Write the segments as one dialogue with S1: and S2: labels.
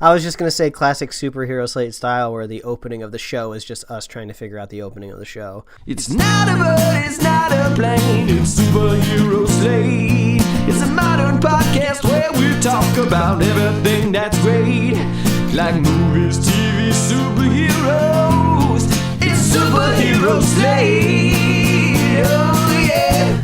S1: I was just going to say classic Superhero Slate style where the opening of the show is just us trying to figure out the opening of the show.
S2: It's not a bird, it's not a plane, it's Superhero Slate. It's a modern podcast where we talk about everything that's great. Like movies, TV, superheroes. It's Superhero Slate. Oh yeah.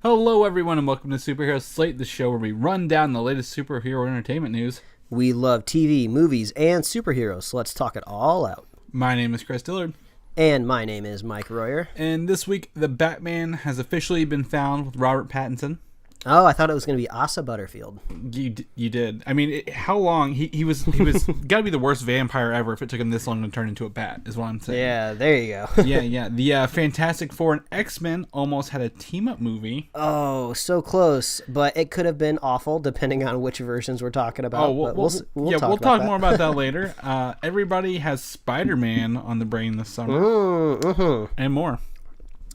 S3: Hello everyone and welcome to Superhero Slate, the show where we run down the latest superhero entertainment news.
S1: We love TV, movies, and superheroes, so let's talk it all out.
S3: My name is Chris Dillard.
S1: And my name is Mike Royer.
S3: And this week, the Batman has officially been found with Robert Pattinson.
S1: Oh, I thought it was going to be Asa Butterfield.
S3: You did. I mean, how long? He was got to be the worst vampire ever if it took him this long to turn into a bat, is what I'm saying.
S1: Yeah, there you go.
S3: Yeah. The Fantastic Four and X-Men almost had a team-up movie.
S1: Oh, so close, but it could have been awful depending on which versions we're talking about.
S3: We'll talk more about that later. Everybody has Spider-Man on the brain this summer. And more.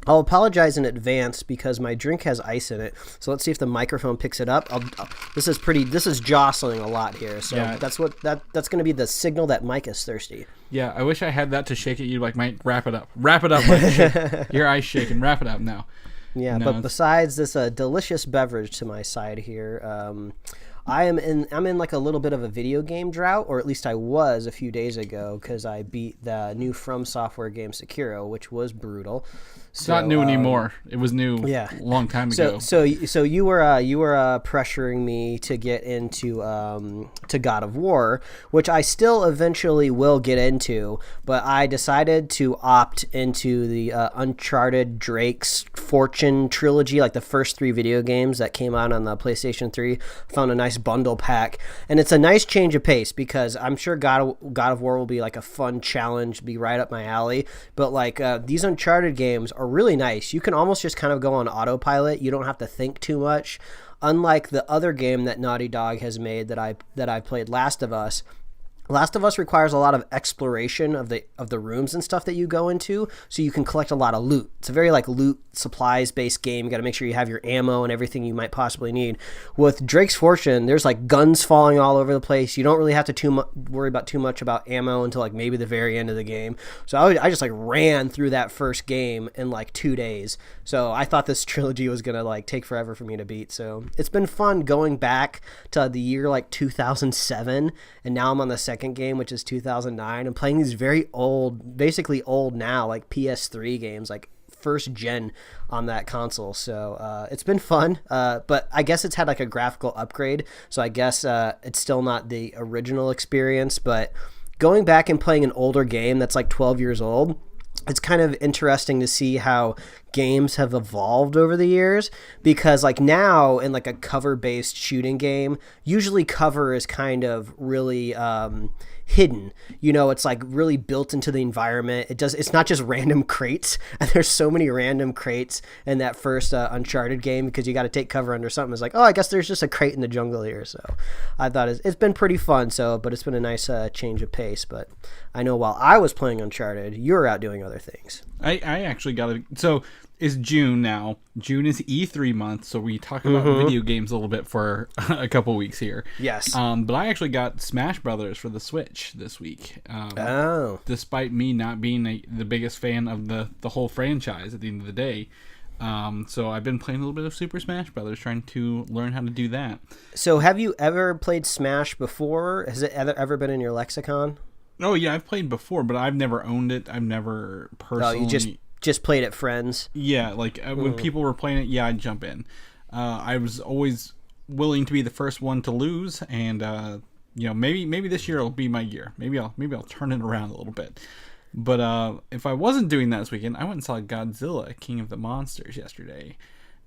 S1: I'll apologize in advance because my drink has ice in it. So let's see if the microphone picks it up. This is jostling a lot here. So yeah. That's going to be the signal that Mike is thirsty.
S3: Yeah, I wish I had that to shake it. You like, Mike, wrap it up. Wrap it up, Mike. Your ice shaking. Wrap it up now.
S1: Yeah, no, but besides this delicious beverage to my side here, I'm in like a little bit of a video game drought, or at least I was a few days ago because I beat the new From Software game Sekiro, which was brutal.
S3: It's not new anymore. It was new a long time ago.
S1: So you were pressuring me to get into to God of War, which I still eventually will get into, but I decided to opt into the Uncharted Drake's Fortune trilogy, like the first 3 video games that came out on the PlayStation 3. Found a nice bundle pack, and it's a nice change of pace because I'm sure God of War will be like a fun challenge, be right up my alley. But like these Uncharted games are really nice. You can almost just kind of go on autopilot. You don't have to think too much. Unlike the other game that Naughty Dog has made that I played, Last of Us. Last of Us requires a lot of exploration of the rooms and stuff that you go into, so you can collect a lot of loot. It's a very like loot supplies based game. You got to make sure you have your ammo and everything you might possibly need. With Drake's Fortune, there's like guns falling all over the place. You don't really have to worry about too much about ammo until like maybe the very end of the game. So I just like ran through that first game in like 2 days. So I thought this trilogy was gonna like take forever for me to beat. So it's been fun going back to the year like 2007, and now I'm on the second game, which is 2009. I'm playing these very old, basically old now, like PS3 games, like first gen on that console. So it's been fun, but I guess it's had like a graphical upgrade, so I guess it's still not the original experience. But going back and playing an older game that's like 12 years old, it's kind of interesting to see how games have evolved over the years, because like now in like a cover based shooting game, usually cover is kind of really hidden. You know, it's like really built into the environment. It's not just random crates, and there's so many random crates in that first Uncharted game because you got to take cover under something. It's like, oh, I guess there's just a crate in the jungle here. So I thought it's been pretty fun. But it's been a nice change of pace. But I know while I was playing Uncharted, you were out doing other things.
S3: I actually got it. So it's June now. June is E3 month, so we talk about video games a little bit for a couple weeks here.
S1: Yes.
S3: But I actually got Smash Brothers for the Switch this week. Despite me not being the biggest fan of the whole franchise at the end of the day. So I've been playing a little bit of Super Smash Brothers, trying to learn how to do that.
S1: So have you ever played Smash before? Has it ever been in your lexicon?
S3: Oh, yeah, I've played before, but I've never owned it. I've never personally...
S1: Oh, you just played it friends?
S3: Yeah, like when people were playing it, yeah, I'd jump in. I was always willing to be the first one to lose, and maybe this year will be my year. Maybe I'll turn it around a little bit. But if I wasn't doing that this weekend, I went and saw Godzilla, King of the Monsters yesterday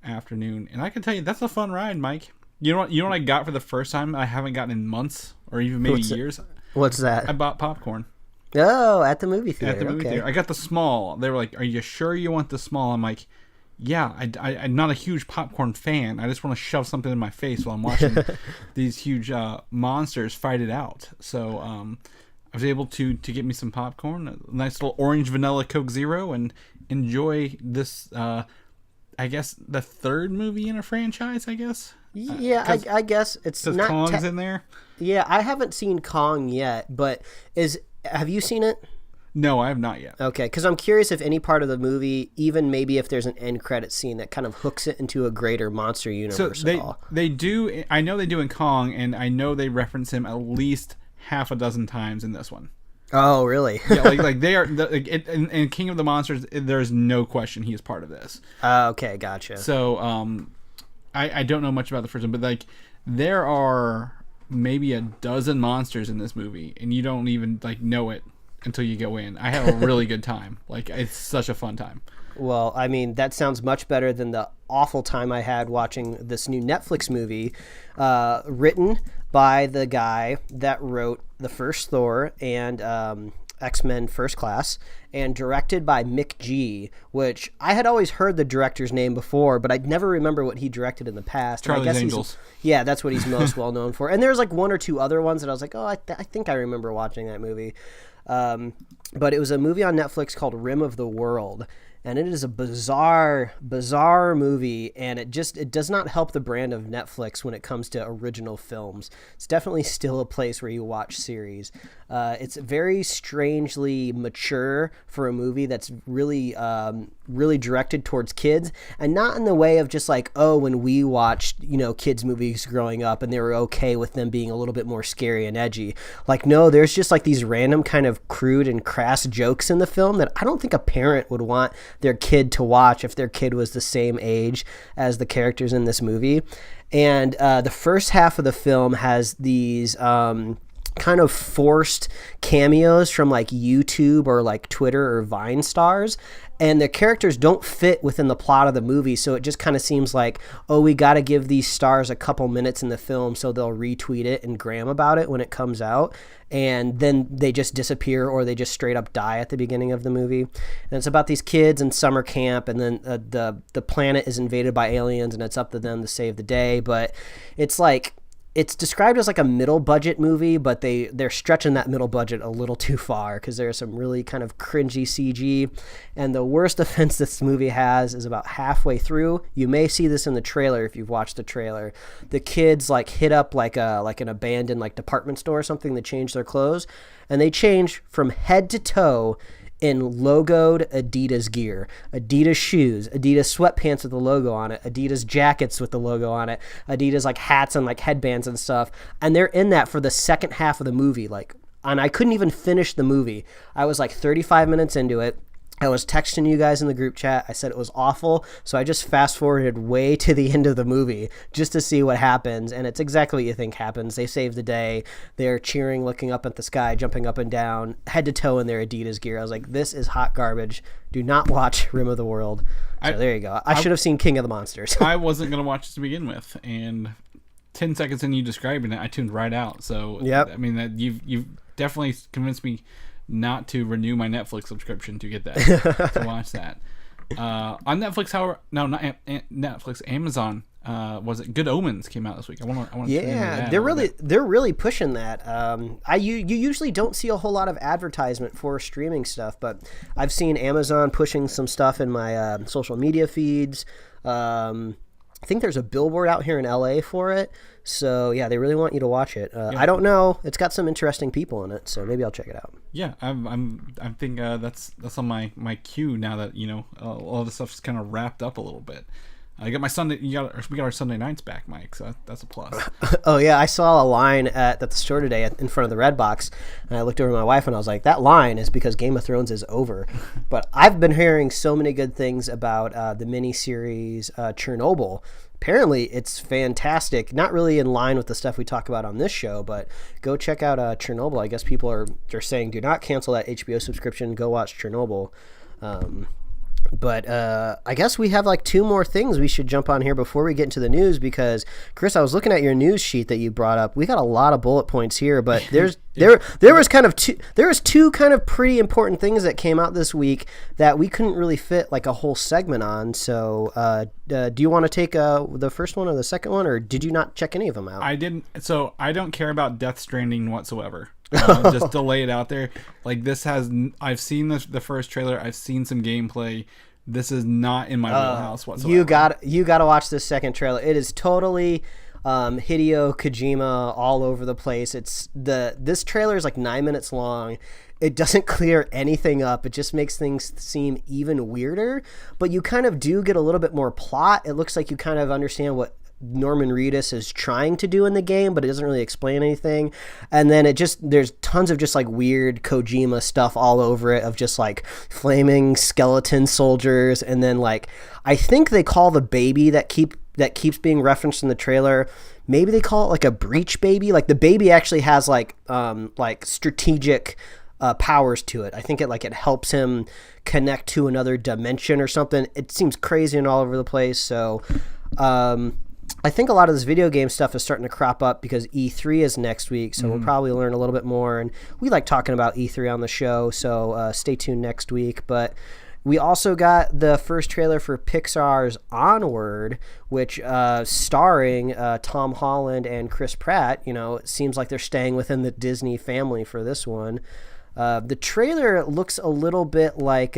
S3: afternoon, and I can tell you that's a fun ride, Mike. You know what I got for the first time I haven't gotten in months or even maybe years?
S1: What's that?
S3: I bought popcorn.
S1: Oh, at the movie theater.
S3: At the movie theater. I got the small. They were like, "Are you sure you want the small?" I'm like, "Yeah, I'm not a huge popcorn fan. I just want to shove something in my face while I'm watching these huge monsters fight it out." So I was able to get me some popcorn, a nice little orange vanilla Coke Zero, and enjoy this, I guess, the third movie in a franchise, I guess.
S1: Yeah, I guess it's not.
S3: Kong's in there.
S1: Yeah, I haven't seen Kong yet, but have you seen it?
S3: No, I have not yet.
S1: Okay, because I'm curious if any part of the movie, even maybe if there's an end credit scene that kind of hooks it into a greater monster universe.
S3: So they do. I know they do in Kong, and I know they reference him at least half a dozen times in this one.
S1: Oh, really?
S3: Yeah, like they are. In King of the Monsters, there's no question he is part of this.
S1: Okay, gotcha.
S3: So, I don't know much about the first one, but like there are maybe a dozen monsters in this movie, and you don't even like know it until you go in. I had a really good time. Like, it's such a fun time.
S1: Well, I mean, that sounds much better than the awful time I had watching this new Netflix movie written by the guy that wrote the first Thor and X-Men First Class, and directed by Mick G, which I had always heard the director's name before, but I'd never remember what he directed in the past.
S3: Charlie's Angels.
S1: Yeah, that's what he's most well known for. And there's like one or two other ones that I was like, oh, I think I remember watching that movie. But it was a movie on Netflix called Rim of the World, and it is a bizarre movie, and it does not help the brand of Netflix when it comes to original films. It's definitely still a place where you watch series. It's very strangely mature for a movie that's really directed towards kids, and not in the way of just like, oh, when we watched, kids movies growing up and they were okay with them being a little bit more scary and edgy. Like, no, there's just like these random kind of crude and crass jokes in the film that I don't think a parent would want their kid to watch if their kid was the same age as the characters in this movie. And the first half of the film has these kind of forced cameos from like YouTube or like Twitter or Vine stars, and the characters don't fit within the plot of the movie, so it just kind of seems like, oh, we got to give these stars a couple minutes in the film so they'll retweet it and gram about it when it comes out, and then they just disappear or they just straight up die at the beginning of the movie. And it's about these kids in summer camp, and then the planet is invaded by aliens, and it's up to them to save the day. But it's like, it's described as like a middle budget movie, but they're stretching that middle budget a little too far because there's some really kind of cringy CG. And the worst offense this movie has is about halfway through. You may see this in the trailer if you've watched the trailer. The kids like hit up like an abandoned like department store or something to change their clothes, and they change from head to toe in logoed Adidas gear, Adidas shoes, Adidas sweatpants with the logo on it, Adidas jackets with the logo on it, Adidas like hats and like headbands and stuff. And they're in that for the second half of the movie. And I couldn't even finish the movie. I was like 35 minutes into it. I was texting you guys in the group chat. I said it was awful, so I just fast forwarded way to the end of the movie just to see what happens, and it's exactly what you think happens. They save the day. They're cheering, looking up at the sky, jumping up and down, head to toe in their Adidas gear. I was like, this is hot garbage. Do not watch Rim of the World. So there you go. I should have seen King of the Monsters.
S3: I wasn't going to watch this to begin with, and 10 seconds in you describing it, I tuned right out. So, yep. I mean, that you've definitely convinced me not to renew my Netflix subscription to get that, to watch that. On Netflix, however, no, not Netflix, Amazon, was it Good Omens came out this week? I want to
S1: yeah, they're really pushing that. You usually don't see a whole lot of advertisement for streaming stuff, but I've seen Amazon pushing some stuff in my social media feeds. I think there's a billboard out here in LA for it. So yeah, they really want you to watch it. Yeah. I don't know. It's got some interesting people in it, so maybe I'll check it out.
S3: Yeah, I think that's on my queue now that all the stuff's kind of wrapped up a little bit. I got my Sunday. We got our Sunday nights back, Mike. So that's a plus.
S1: Oh yeah, I saw a line at the store today in front of the Red Box, and I looked over at my wife and I was like, "That line is because Game of Thrones is over." But I've been hearing so many good things about the miniseries Chernobyl. Apparently, it's fantastic. Not really in line with the stuff we talk about on this show, but go check out Chernobyl. I guess people are saying, do not cancel that HBO subscription. Go watch Chernobyl. But I guess we have like two more things we should jump on here before we get into the news, because Chris, I was looking at your news sheet that you brought up. We got a lot of bullet points here, but there was two kind of pretty important things that came out this week that we couldn't really fit like a whole segment on. So do you want to take the first one or the second one, or did you not check any of them out?
S3: I didn't. So I don't care about Death Stranding whatsoever. Just to lay it out there, like I've seen the first trailer, I've seen some gameplay. This is not in my wheelhouse whatsoever.
S1: You got to watch this second trailer. It is totally Hideo Kojima all over the place. This trailer is like 9 minutes long. It doesn't clear anything up. It just makes things seem even weirder, but you kind of do get a little bit more plot. It looks like you kind of understand what Norman Reedus is trying to do in the game, but it doesn't really explain anything. And then there's tons of just like weird Kojima stuff all over it, of just like flaming skeleton soldiers. And then like, I think they call the baby that keeps being referenced in the trailer, maybe they call it like a breach baby. Like the baby actually has like strategic powers to it. I think it helps him connect to another dimension or something. It seems crazy and all over the place. So I think a lot of this video game stuff is starting to crop up because E3 is next week, so we'll probably learn a little bit more. And we like talking about E3 on the show, so stay tuned next week. But we also got the first trailer for Pixar's Onward, which starring Tom Holland and Chris Pratt. You know, it seems like they're staying within the Disney family for this one. The trailer looks a little bit like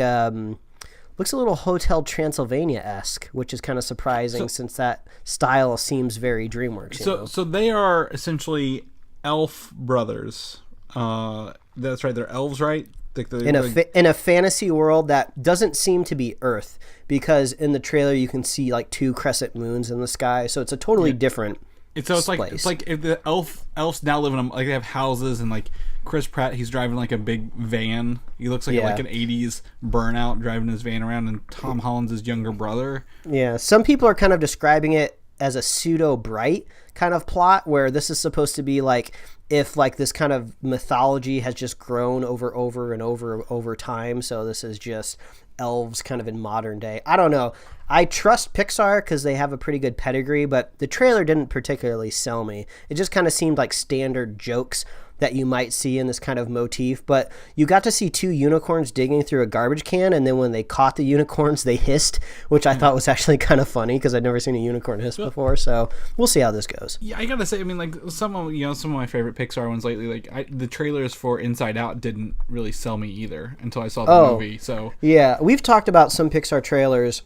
S1: looks a little Hotel Transylvania-esque, which is kind of surprising since that style seems very DreamWorks.
S3: So they are essentially elf brothers. That's right, they're elves, right?
S1: In a fantasy world that doesn't seem to be Earth, because in the trailer you can see like 2 crescent moons in the sky, so it's a totally different.
S3: It's like if the elves now live in them, like they have houses, and like Chris Pratt, he's driving like a big van. He looks like an 80s burnout driving his van around, and Tom Holland's his younger brother. Yeah,
S1: some people are kind of describing it as a pseudo Bright kind of plot, where this is supposed to be like if like this kind of mythology has just grown over time. So this is just elves kind of in modern day. I don't know. I trust Pixar because they have a pretty good pedigree, but the trailer didn't particularly sell me. It just kind of seemed like standard jokes that you might see in this kind of motif, but you got to see 2 unicorns digging through a garbage can, and then when they caught the unicorns, they hissed, which I thought was actually kind of funny because I'd never seen a unicorn hiss before. So we'll see how this goes.
S3: Yeah, I gotta say, I mean, like some of my favorite Pixar ones lately, like the trailers for Inside Out didn't really sell me either until I saw the movie. So
S1: yeah, we've talked about some Pixar trailers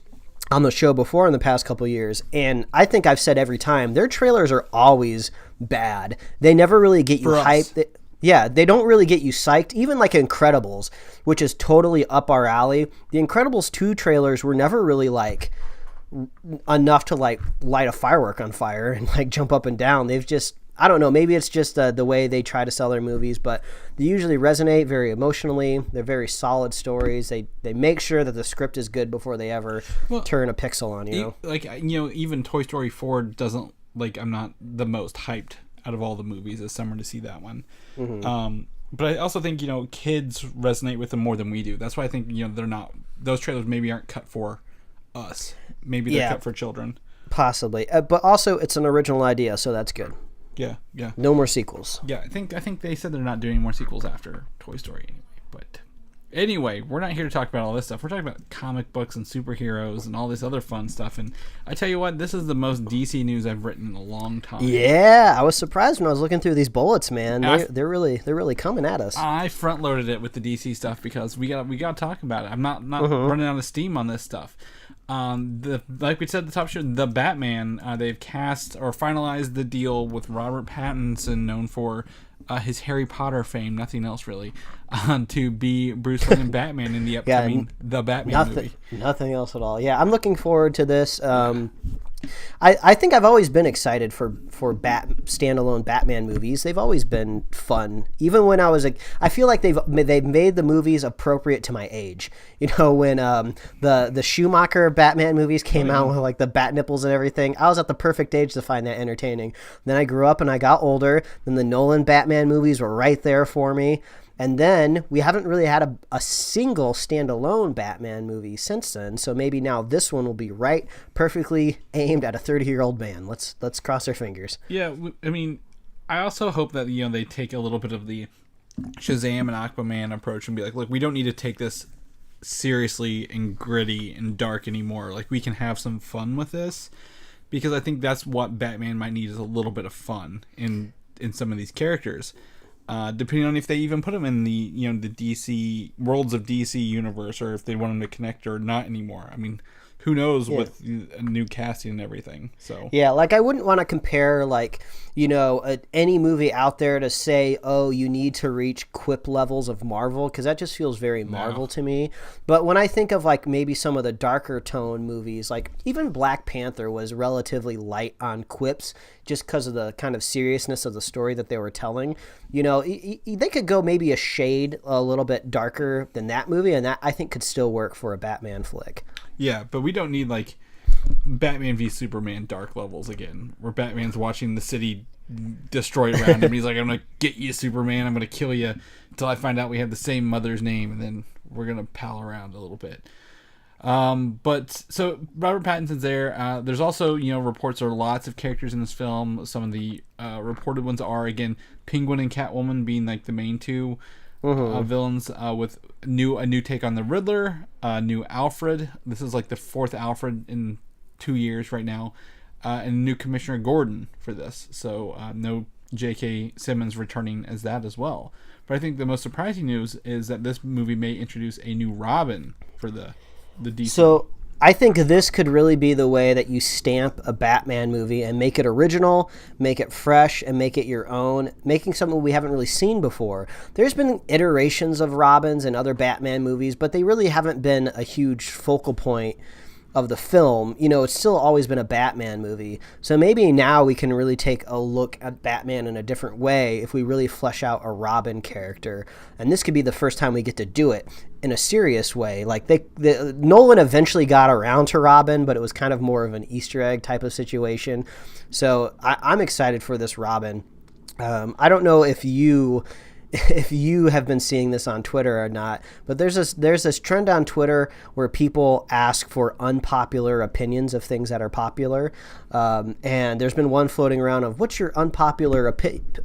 S1: on the show before in the past couple of years, and I think I've said every time their trailers are always bad. They never really get you hyped. They don't really get you psyched. Even like Incredibles, which is totally up our alley. The Incredibles 2 trailers were never really like enough to like light a firework on fire and like jump up and down. They've just, I don't know, maybe it's just the way they try to sell their movies, but they usually resonate very emotionally. They're very solid stories. They make sure that the script is good before they ever turn a pixel on you.
S3: Even Toy Story 4 doesn't, like, I'm not the most hyped out of all the movies this summer to see that one. Mm-hmm. But I also think, kids resonate with them more than we do. That's why I think, they're not, those trailers maybe aren't cut for us. Maybe they're cut for children.
S1: Possibly. But also it's an original idea, so that's good.
S3: Yeah.
S1: No more sequels.
S3: Yeah, I think they said they're not doing more sequels after Toy Story anyway. But anyway, we're not here to talk about all this stuff. We're talking about comic books and superheroes and all this other fun stuff. And I tell you what, this is the most DC news I've written in a long time. Yeah,
S1: I was surprised when I was looking through these bullets, man. They're really coming at us.
S3: I front loaded it with the DC stuff because we got to talk about it. I'm not running out of steam on this stuff. Like we said at the top show, the Batman, they've cast or finalized the deal with Robert Pattinson, known for his Harry Potter fame, nothing else really, to be Bruce Wayne and Batman in the upcoming The Batman movie.
S1: Nothing else at all. Yeah, I'm looking forward to this. I think I've always been excited for standalone Batman movies. They've always been fun. Even when I was I feel like they've made the movies appropriate to my age. When the Schumacher Batman movies came out with like the bat nipples and everything, I was at the perfect age to find that entertaining. Then I grew up and I got older. Then the Nolan Batman movies were right there for me. And then we haven't really had a single standalone Batman movie since then. So maybe now this one will be right, perfectly aimed at a 30-year-old man. Let's cross our fingers.
S3: Yeah, I mean, I also hope that they take a little bit of the Shazam and Aquaman approach and be like, look, we don't need to take this seriously and gritty and dark anymore. Like, we can have some fun with this, because I think that's what Batman might need, is a little bit of fun in some of these characters. Depending on if they even put them in the the DC worlds of DC universe, or if they want them to connect or not anymore. I mean, who knows with a new casting and everything. So
S1: yeah, like I wouldn't want to compare like, you know, any movie out there to say, oh, you need to reach quip levels of Marvel, because that just feels very Marvel to me. But when I think of like maybe some of the darker tone movies, like even Black Panther was relatively light on quips just because of the kind of seriousness of the story that they were telling. You know, they could go maybe a shade a little bit darker than that movie, and that I think could still work for a Batman flick.
S3: Yeah, but we don't need like Batman v Superman dark levels again, where Batman's watching the city destroyed around him. He's like, I'm gonna get you, Superman. I'm gonna kill you until I find out we have the same mother's name, and then we're gonna pal around a little bit. But so Robert Pattinson's there. There's also, you know, reports there are lots of characters in this film. Some of the reported ones are, again, Penguin and Catwoman being like the main two villains, with a new take on the Riddler, new Alfred. This is like the fourth Alfred in 2 years right now, and new Commissioner Gordon for this. So no J.K. Simmons returning as that as well. But I think the most surprising news is that this movie may introduce a new Robin for the DC.
S1: So I think this could really be the way that you stamp a Batman movie and make it original, make it fresh, and make it your own, making something we haven't really seen before. There's been iterations of Robins in other Batman movies, but they really haven't been a huge focal point of the film. You know, it's still always been a Batman movie. So maybe now we can really take a look at Batman in a different way if we really flesh out a Robin character. And this could be the first time we get to do it in a serious way. Like Nolan eventually got around to Robin, but it was kind of more of an Easter egg type of situation. So I'm excited for this Robin. I don't know if you have been seeing this on Twitter or not, but there's this trend on Twitter where people ask for unpopular opinions of things that are popular, and there's been one floating around of what's your unpopular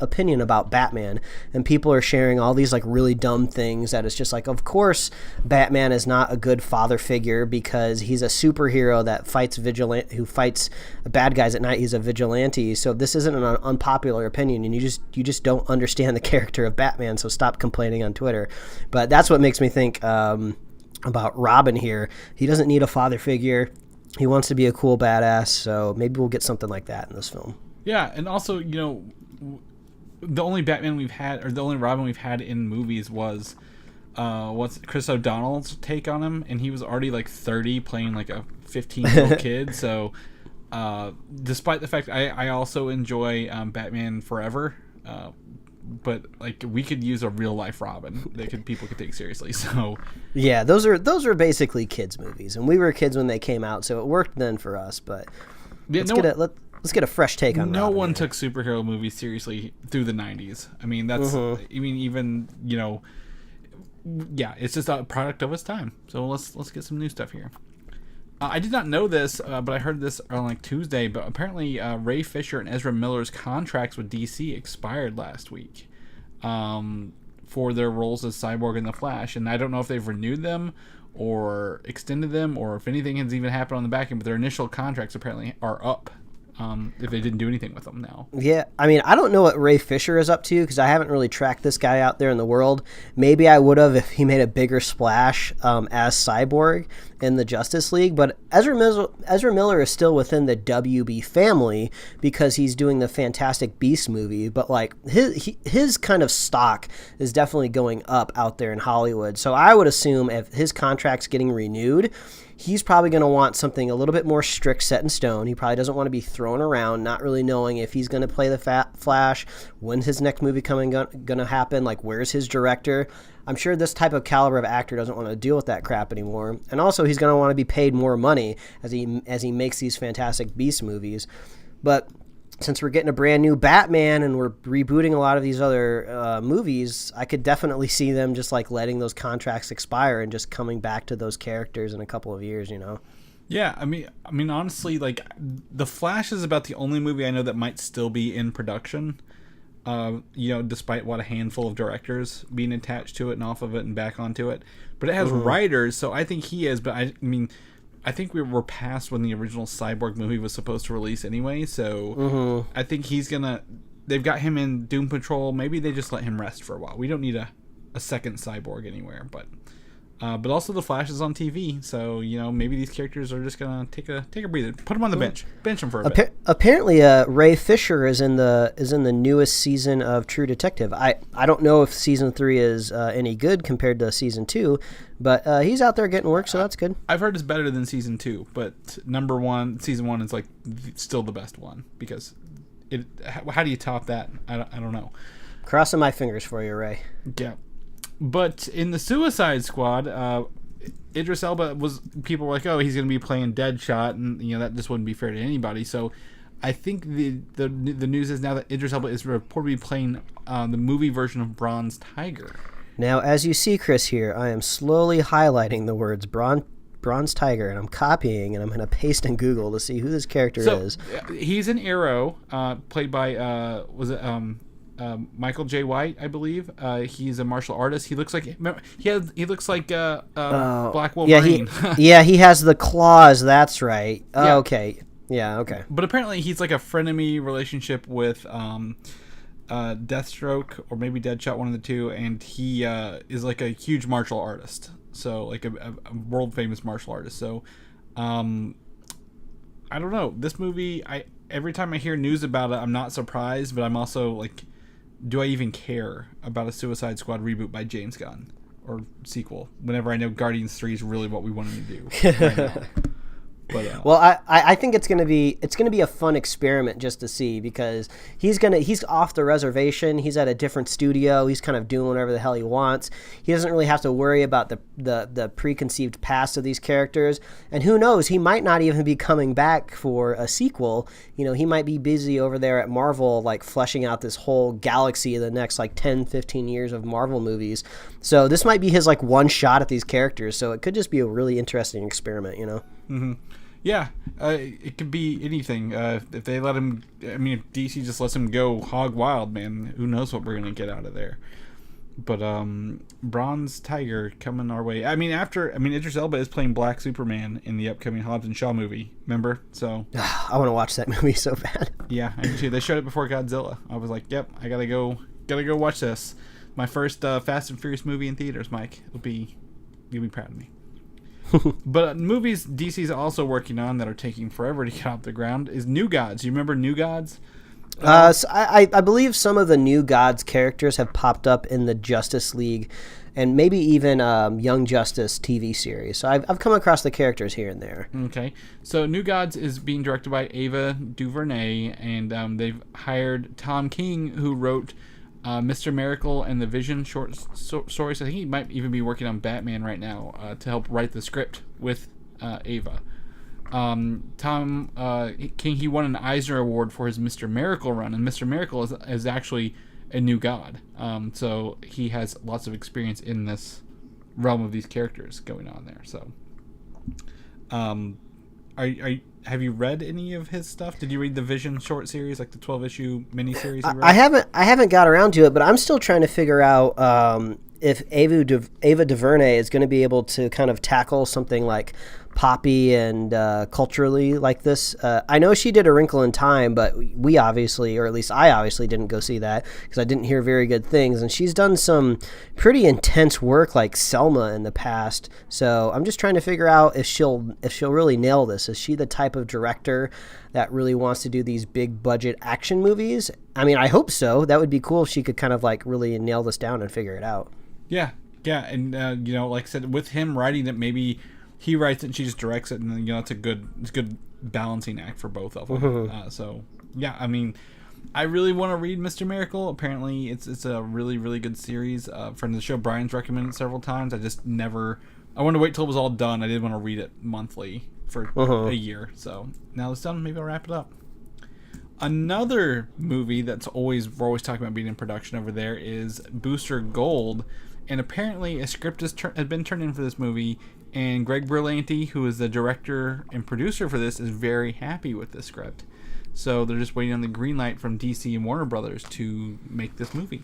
S1: opinion about Batman, and people are sharing all these like really dumb things that it's just like, of course Batman is not a good father figure because he's a superhero that who fights bad guys at night. He's a vigilante, so this isn't an unpopular opinion, and you just don't understand the character of Batman. So stop complaining on Twitter. But that's what makes me think about Robin here. He doesn't need a father figure. He wants to be a cool badass. So maybe we'll get something like that in this film.
S3: Yeah, and also, you know, the only Batman we've had, or the only Robin we've had in movies was what's Chris O'Donnell's take on him, and he was already like 30 playing like a 15-year-old kid. So despite the fact I also enjoy Batman Forever, but like we could use a real life Robin that people could take seriously. So
S1: yeah, those are basically kids movies, and we were kids when they came out, so it worked then for us. But let's get a fresh take on.
S3: No one took superhero movies seriously through the 90s. I mean, that's I mean, even, you know, yeah, it's just a product of its time. So let's get some new stuff here. I did not know this, but I heard this on like Tuesday. But apparently, Ray Fisher and Ezra Miller's contracts with DC expired last week for their roles as Cyborg and the Flash, and I don't know if they've renewed them or extended them, or if anything has even happened on the back end. But their initial contracts apparently are up. If they didn't do anything with them now.
S1: Yeah, I mean, I don't know what Ray Fisher is up to because I haven't really tracked this guy out there in the world. Maybe I would have if he made a bigger splash as Cyborg in the Justice League. But Ezra Miller is still within the WB family because he's doing the Fantastic Beasts movie. But like his kind of stock is definitely going up out there in Hollywood. So I would assume if his contract's getting renewed, he's probably going to want something a little bit more strict, set in stone. He probably doesn't want to be thrown around, not really knowing if he's going to play the Flash, when's his next movie going to happen, like where's his director. I'm sure this type of caliber of actor doesn't want to deal with that crap anymore. And also he's going to want to be paid more money as he makes these Fantastic Beasts movies. But since we're getting a brand new Batman and we're rebooting a lot of these other movies, I could definitely see them just like letting those contracts expire and just coming back to those characters in a couple of years, you know?
S3: Yeah, I mean, honestly, like The Flash is about the only movie I know that might still be in production. You know, despite what a handful of directors being attached to it and off of it and back onto it, but it has writers, so I think he is. But I mean, I think we were past when the original Cyborg movie was supposed to release anyway, so I think they've got him in Doom Patrol. Maybe they just let him rest for a while. We don't need a second Cyborg anywhere, but But also the Flash is on TV, so maybe these characters are just gonna take a breather, put them on the bench them for a bit.
S1: Apparently, Ray Fisher is in the newest season of True Detective. I don't know if season 3 is any good compared to season 2, but he's out there getting work, so that's good.
S3: I've heard it's better than season 2, but season 1 is like still the best one because how do you top that? I don't know.
S1: Crossing my fingers for you, Ray.
S3: Yeah. But in the Suicide Squad, Idris Elba people were like, oh, he's going to be playing Deadshot, and that just wouldn't be fair to anybody. So I think the news is now that Idris Elba is reportedly playing the movie version of Bronze Tiger.
S1: Now, as you see, Chris, here, I am slowly highlighting the words Bronze Tiger, and I'm copying, and I'm going to paste in Google to see who this character is.
S3: He's an Arrow, played by, Michael J. White, I believe. He's a martial artist. He looks like Black Wolverine.
S1: Yeah, he has the claws. That's right.
S3: Yeah.
S1: Okay. Yeah. Okay.
S3: But apparently, he's like a frenemy relationship with Deathstroke or maybe Deadshot, one of the two, and he is like a huge martial artist. So like a world famous martial artist. So, I don't know. This movie, every time I hear news about it, I'm not surprised, but I'm also like, do I even care about a Suicide Squad reboot by James Gunn or sequel? Whenever I know Guardians 3 is really what we want him to do right now. But,
S1: well, I think it's gonna be a fun experiment just to see, because he's off the reservation. He's at a different studio. He's kind of doing whatever the hell he wants. He doesn't really have to worry about the preconceived past of these characters. And who knows? He might not even be coming back for a sequel. He might be busy over there at Marvel, like fleshing out this whole galaxy of the next like 10, 15 years of Marvel movies. So this might be his like one shot at these characters. So it could just be a really interesting experiment.
S3: Mm-hmm. Yeah, it could be anything. If they let him, if DC just lets him go hog wild, man, who knows what we're gonna get out of there. But Bronze Tiger coming our way. Idris Elba is playing Black Superman in the upcoming Hobbs and Shaw movie. Remember? So
S1: I want to watch that movie so bad.
S3: Yeah, I do too. They showed it before Godzilla. I was like, yep, I gotta go watch this. My first Fast and Furious movie in theaters, Mike. You'll be proud of me. But movies DC's also working on that are taking forever to get off the ground is New Gods. You remember New Gods?
S1: So I believe some of the New Gods characters have popped up in the Justice League and maybe even Young Justice TV series. So I've come across the characters here and there.
S3: Okay. So New Gods is being directed by Ava DuVernay, and they've hired Tom King, who wrote Mr. Miracle and the Vision short stories. I think he might even be working on Batman right now to help write the script with Ava. Tom King, he won an Eisner Award for his Mr. Miracle run, and Mr. Miracle is actually a new god. So he has lots of experience in this realm of these characters going on there. So, have you read any of his stuff? Did you read the Vision short series, like the 12-issue miniseries?
S1: I haven't got around to it, but I'm still trying to figure out if Ava DuVernay is going to be able to kind of tackle something like poppy and culturally like this. I know she did A Wrinkle in Time, but we obviously, or at least I obviously, didn't go see that because I didn't hear very good things. And she's done some pretty intense work like Selma in the past. So I'm just trying to figure out if she'll really nail this. Is she the type of director that really wants to do these big budget action movies? I mean, I hope so. That would be cool if she could kind of like really nail this down and figure it out.
S3: Yeah, and like I said, with him writing it, maybe he writes it and she just directs it, and it's a good balancing act for both of them.
S1: Mm-hmm.
S3: So yeah, I really want to read Mr. Miracle. Apparently, it's a really, really good series. Friend of the show, Brian's recommended it several times. I just never. I wanted to wait till it was all done. I didn't want to read it monthly for a year. So now it's done. Maybe I'll wrap it up. Another movie we're always talking about being in production over there is Booster Gold, and apparently a script has been turned in for this movie. And Greg Berlanti, who is the director and producer for this, is very happy with this script. So they're just waiting on the green light from DC and Warner Brothers to make this movie.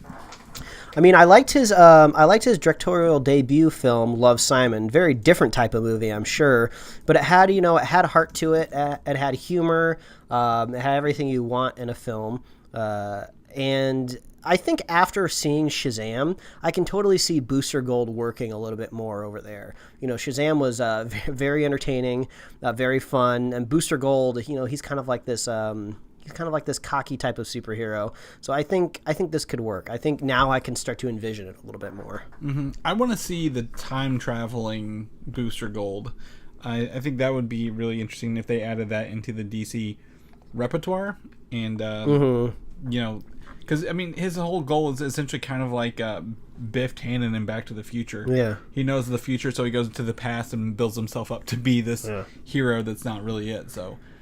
S1: I mean, I liked his directorial debut film, Love, Simon. Very different type of movie, I'm sure, but it had heart to it. It had humor. It had everything you want in a film, and I think after seeing Shazam, I can totally see Booster Gold working a little bit more over there. Shazam was very entertaining, very fun, and Booster Gold, he's kind of like this. He's kind of like this cocky type of superhero. So I think this could work. I think now I can start to envision it a little bit more.
S3: Mm-hmm. I want to see the time traveling Booster Gold. I think that would be really interesting if they added that into the DC repertoire. And, because, his whole goal is essentially kind of like Biff Tannen in Back to the Future.
S1: Yeah.
S3: He knows the future, so he goes to the past and builds himself up to be this hero that's not really it,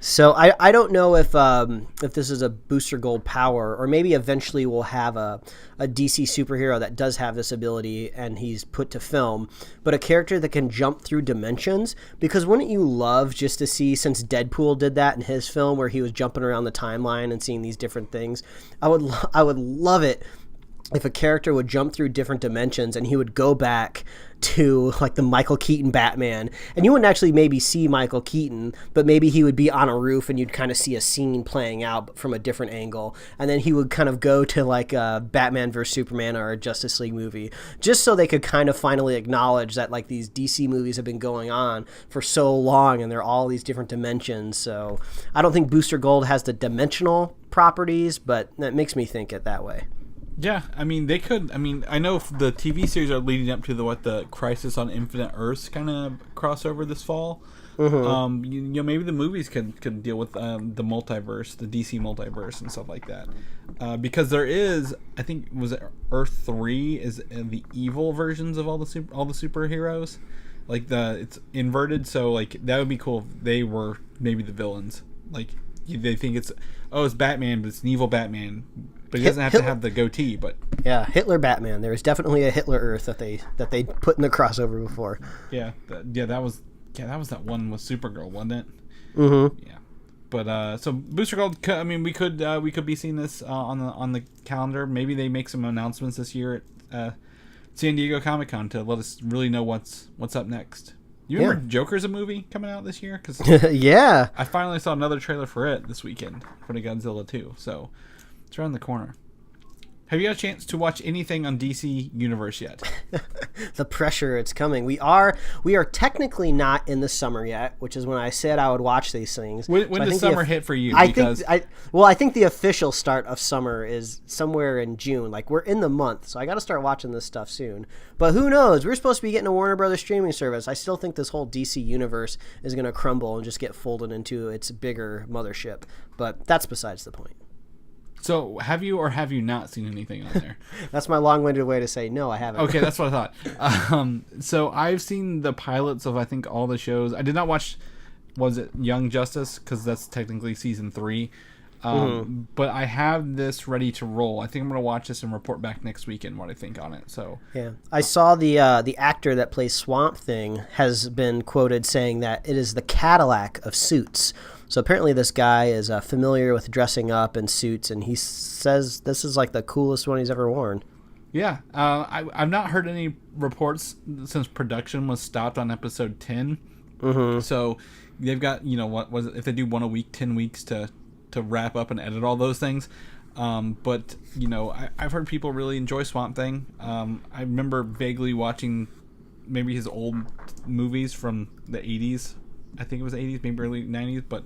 S1: So I don't know if this is a Booster Gold power, or maybe eventually we'll have a DC superhero that does have this ability and he's put to film, but a character that can jump through dimensions. Because wouldn't you love just to see, since Deadpool did that in his film where he was jumping around the timeline and seeing these different things, I would love it if a character would jump through different dimensions and he would go back to like the Michael Keaton Batman, and you wouldn't actually maybe see Michael Keaton, but maybe he would be on a roof and you'd kind of see a scene playing out from a different angle, and then he would kind of go to like a Batman vs Superman or a Justice League movie, just so they could kind of finally acknowledge that like these DC movies have been going on for so long and they're all these different dimensions. So I don't think Booster Gold has the dimensional properties, but that makes me think it that way.
S3: Yeah, they could. I know the TV series are leading up to the Crisis on Infinite Earths kind of crossover this fall. Mm-hmm. Maybe the movies could deal with the multiverse, the DC multiverse, and stuff like that. Because there is, I think, was it Earth 3 is the evil versions of all the superheroes, like it's inverted. So like that would be cool if they were maybe the villains. Like they think it's Batman, but it's an evil Batman. But he doesn't have to have the goatee. But
S1: yeah, Hitler Batman. There was definitely a Hitler Earth that they put in the crossover before.
S3: Yeah, that was that one with Supergirl, wasn't it?
S1: Mm-hmm.
S3: Yeah, but so Booster Gold. We could be seeing this on the calendar. Maybe they make some announcements this year at San Diego Comic-Con to let us really know what's up next. You remember Joker's a movie coming out this year? Cause
S1: yeah,
S3: I finally saw another trailer for it this weekend for the Godzilla 2. So. It's around the corner. Have you had a chance to watch anything on DC Universe yet?
S1: The pressure, it's coming. We are technically not in the summer yet, which is when I said I would watch these things.
S3: When does summer hit for you?
S1: I think the official start of summer is somewhere in June. Like, we're in the month, so I got to start watching this stuff soon. But who knows? We're supposed to be getting a Warner Brothers streaming service. I still think this whole DC Universe is going to crumble and just get folded into its bigger mothership. But that's besides the point.
S3: So, have you or have you not seen anything on there?
S1: That's my long-winded way to say no, I haven't.
S3: Okay, that's what I thought. So, I've seen the pilots of, I think, all the shows. I did not watch, was it Young Justice? Because that's technically season 3. But I have this ready to roll. I think I'm going to watch this and report back next weekend what I think on it. So
S1: yeah, I saw the actor that plays Swamp Thing has been quoted saying that it is the Cadillac of suits. So apparently this guy is familiar with dressing up in suits, and he says this is like the coolest one he's ever worn.
S3: Yeah, I've not heard any reports since production was stopped on episode 10.
S1: Mm-hmm.
S3: So they've got, what was it, if they do one a week, 10 weeks to wrap up and edit all those things. But I've heard people really enjoy Swamp Thing. I remember vaguely watching maybe his old movies from the 80s. I think it was the 80s, maybe early 90s, but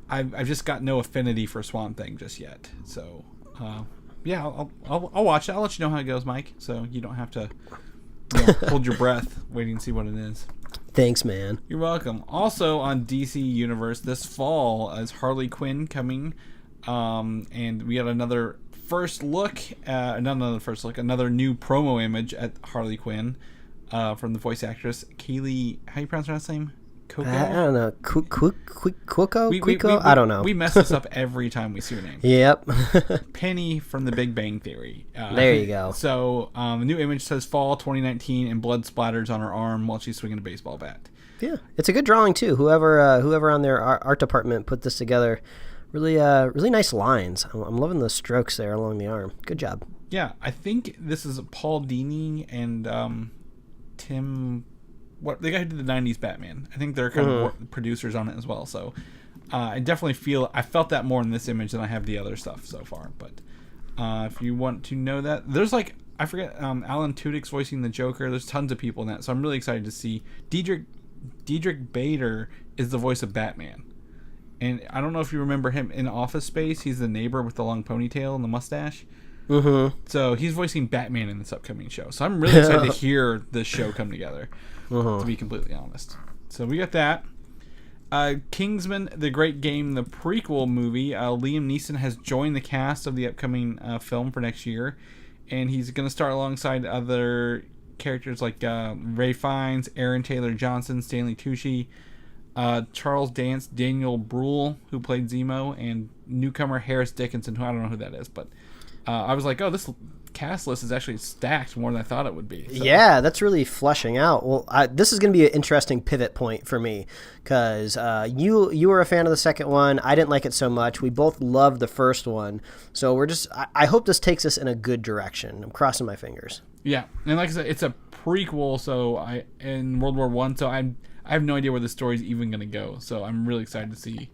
S3: I've just got no affinity for Swamp Thing just yet. So yeah, I'll watch it. I'll let you know how it goes, Mike, so you don't have to hold your breath waiting to see what it is.
S1: Thanks, man.
S3: You're welcome. Also on DC Universe this fall is Harley Quinn coming, and we had another new promo image at Harley Quinn from the voice actress Kaylee. How you pronounce her last name? Coco?
S1: I don't know. Quico? I don't know.
S3: We mess this up every time we see her name.
S1: Yep.
S3: Penny from The Big Bang Theory.
S1: There you go.
S3: So, the new image says fall 2019, and blood splatters on her arm while she's swinging a baseball bat.
S1: Yeah, it's a good drawing too. Whoever on their art department put this together, really nice lines. I'm loving the strokes there along the arm. Good job.
S3: Yeah, I think this is Paul Dini and Tim. What the guy who did the '90s Batman? I think they're kind of producers on it as well. So I definitely felt that more in this image than I have the other stuff so far. But If you want to know that, there's like I forget Alan Tudyk's voicing the Joker. There's tons of people in that, so I'm really excited to see. Diedrich Bader is the voice of Batman, and I don't know if you remember him in Office Space. He's the neighbor with the long ponytail and the mustache.
S1: Mm-hmm.
S3: So he's voicing Batman in this upcoming show. So I'm really excited to hear this show come together. To be completely honest, so we got that. Kingsman: The Great Game, the prequel movie. Liam Neeson has joined the cast of the upcoming film for next year, and he's going to star alongside other characters like Ray Fiennes, Aaron Taylor Johnson, Stanley Tucci, Charles Dance, Daniel Bruhl, who played Zemo, and newcomer Harris Dickinson, who I don't know who that is, but I was like, oh, this cast list is actually stacked more than I thought it would be. So.
S1: Yeah, that's really fleshing out. Well, this is going to be an interesting pivot point for me because you were a fan of the second one. I didn't like it so much. We both loved the first one. So I hope this takes us in a good direction. I'm crossing my fingers.
S3: Yeah, and like I said, it's a prequel, so in World War I, so I have no idea where the story's even going to go. So I'm really excited to see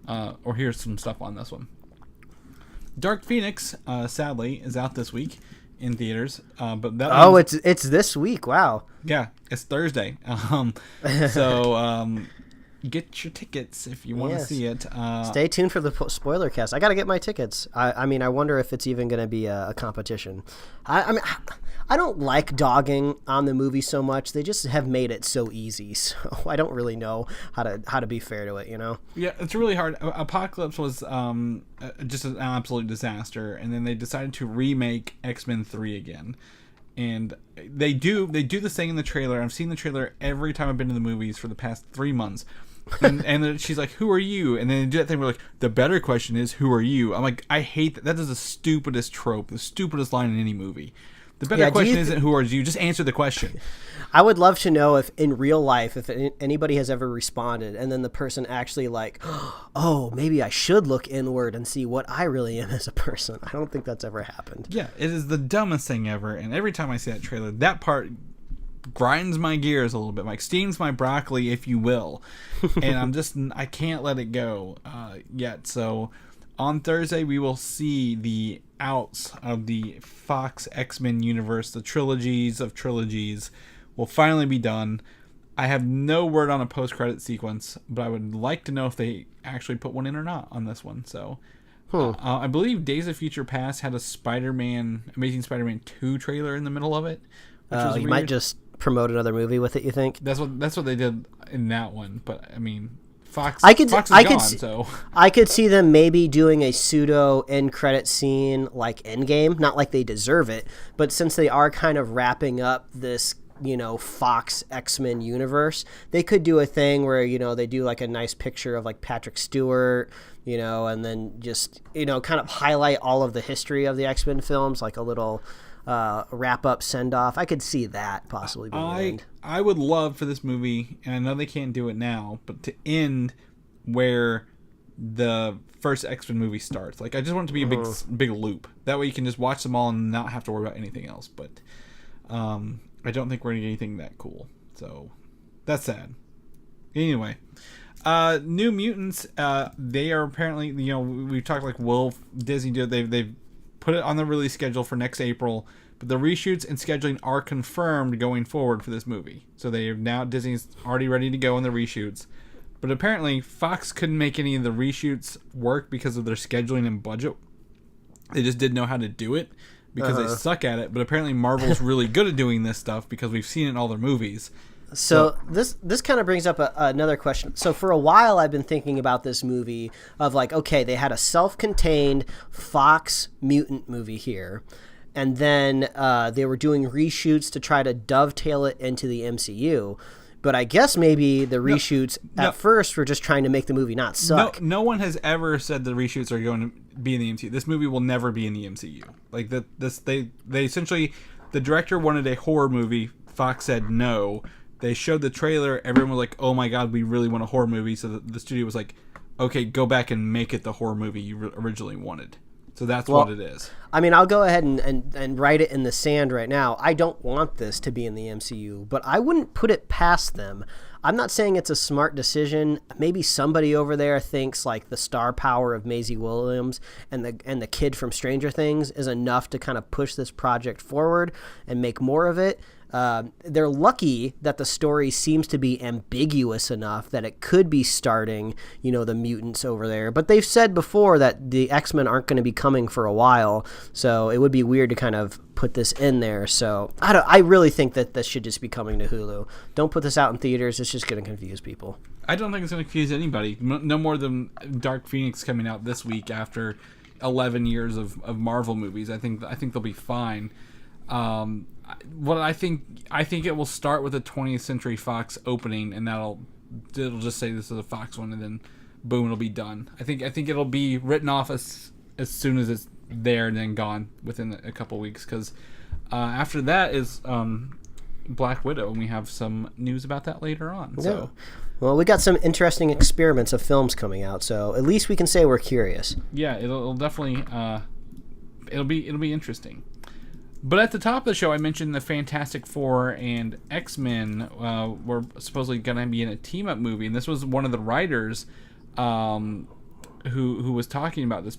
S3: or hear some stuff on this one. Dark Phoenix, sadly, is out this week in theaters. But that
S1: it's this week. Wow.
S3: Yeah, it's Thursday. So get your tickets if you want to see it.
S1: Stay tuned for the spoiler cast. I got to get my tickets. I mean, I wonder if it's even going to be a competition. I mean, I don't like dogging on the movie so much. They just have made it so easy. So I don't really know how to be fair to it, you know?
S3: Yeah, it's really hard. Apocalypse was just an absolute disaster, and then they decided to remake X-Men 3 again. And they do this thing in the trailer. I've seen the trailer every time I've been to the movies for the past 3 months. And then she's like, who are you? And then they do that thing where like, the better question is, who are you? I'm like, I hate that. That is the stupidest trope, the stupidest line in any movie. The better question isn't who are you, just answer the question.
S1: I would love to know if in real life, if anybody has ever responded and then the person actually like, oh, maybe I should look inward and see what I really am as a person. I don't think that's ever happened.
S3: Yeah, it is the dumbest thing ever. And every time I see that trailer, that part grinds my gears a little bit, like steams my broccoli, if you will. And I can't let it go yet. So on Thursday, we will see the outs of the Fox X-Men universe. The trilogies of trilogies will finally be done. I have no word on a post-credit sequence, but I would like to know if they actually put one in or not on this one. So I believe Days of Future Past had a Amazing Spider-Man 2 trailer in the middle of it. Which was
S1: you
S3: weird.
S1: might just promote another movie with it, you think?
S3: That's what they did in that one. But, I mean, Fox
S1: I could see them maybe doing a pseudo end credit scene like Endgame, not like they deserve it, but since they are kind of wrapping up this, you know, Fox X-Men universe, they could do a thing where, you know, they do like a nice picture of like Patrick Stewart, you know, and then just, you know, kind of highlight all of the history of the X-Men films, like a little wrap up send off. I could see that possibly being the end.
S3: I would love for this movie, and I know they can't do it now, but to end where the first X-Men movie starts. Like, I just want it to be a big loop. That way you can just watch them all and not have to worry about anything else. But I don't think we're going to get anything that cool. So that's sad. Anyway, New Mutants, they are apparently, you know, we've talked like Disney did. They've put it on the release schedule for next April, but the reshoots and scheduling are confirmed going forward for this movie. So Disney's already ready to go on the reshoots. But apparently Fox couldn't make any of the reshoots work because of their scheduling and budget. They just didn't know how to do it because they suck at it. But apparently Marvel's really good at doing this stuff because we've seen it in all their movies.
S1: So this kind of brings up another question. So for a while, I've been thinking about this movie of like, okay, they had a self-contained Fox mutant movie here, and then they were doing reshoots to try to dovetail it into the MCU. But I guess maybe the reshoots at first were just trying to make the movie not suck.
S3: No one has ever said the reshoots are going to be in the MCU. This movie will never be in the MCU. Like they essentially, the director wanted a horror movie. Fox said no. They showed the trailer. Everyone was like, oh my God, we really want a horror movie. So the studio was like, okay, go back and make it the horror movie you originally wanted. So that's what it is.
S1: I mean, I'll go ahead and write it in the sand right now. I don't want this to be in the MCU, but I wouldn't put it past them. I'm not saying it's a smart decision. Maybe somebody over there thinks like the star power of Maisie Williams and the kid from Stranger Things is enough to kind of push this project forward and make more of it. They're lucky that the story seems to be ambiguous enough that it could be starting, the mutants over there. But they've said before that the X-Men aren't going to be coming for a while, so it would be weird to kind of put this in there. So I really think that this should just be coming to Hulu. Don't put this out in theaters. It's just going to confuse people.
S3: I don't think it's going to confuse anybody. No more than Dark Phoenix coming out this week after 11 years of Marvel movies. I think they'll be fine. What I think it will start with a 20th Century Fox opening, and it'll just say this is a Fox one, and then boom, it'll be done. I think it'll be written off as soon as it's there and then gone within a couple weeks, because after that is Black Widow, and we have some news about that later on. So.
S1: Yeah. Well, we got some interesting experiments of films coming out, so at least we can say we're curious.
S3: Yeah, it'll definitely it'll be interesting. But at the top of the show, I mentioned the Fantastic Four and X-Men were supposedly going to be in a team-up movie, and this was one of the writers who was talking about this.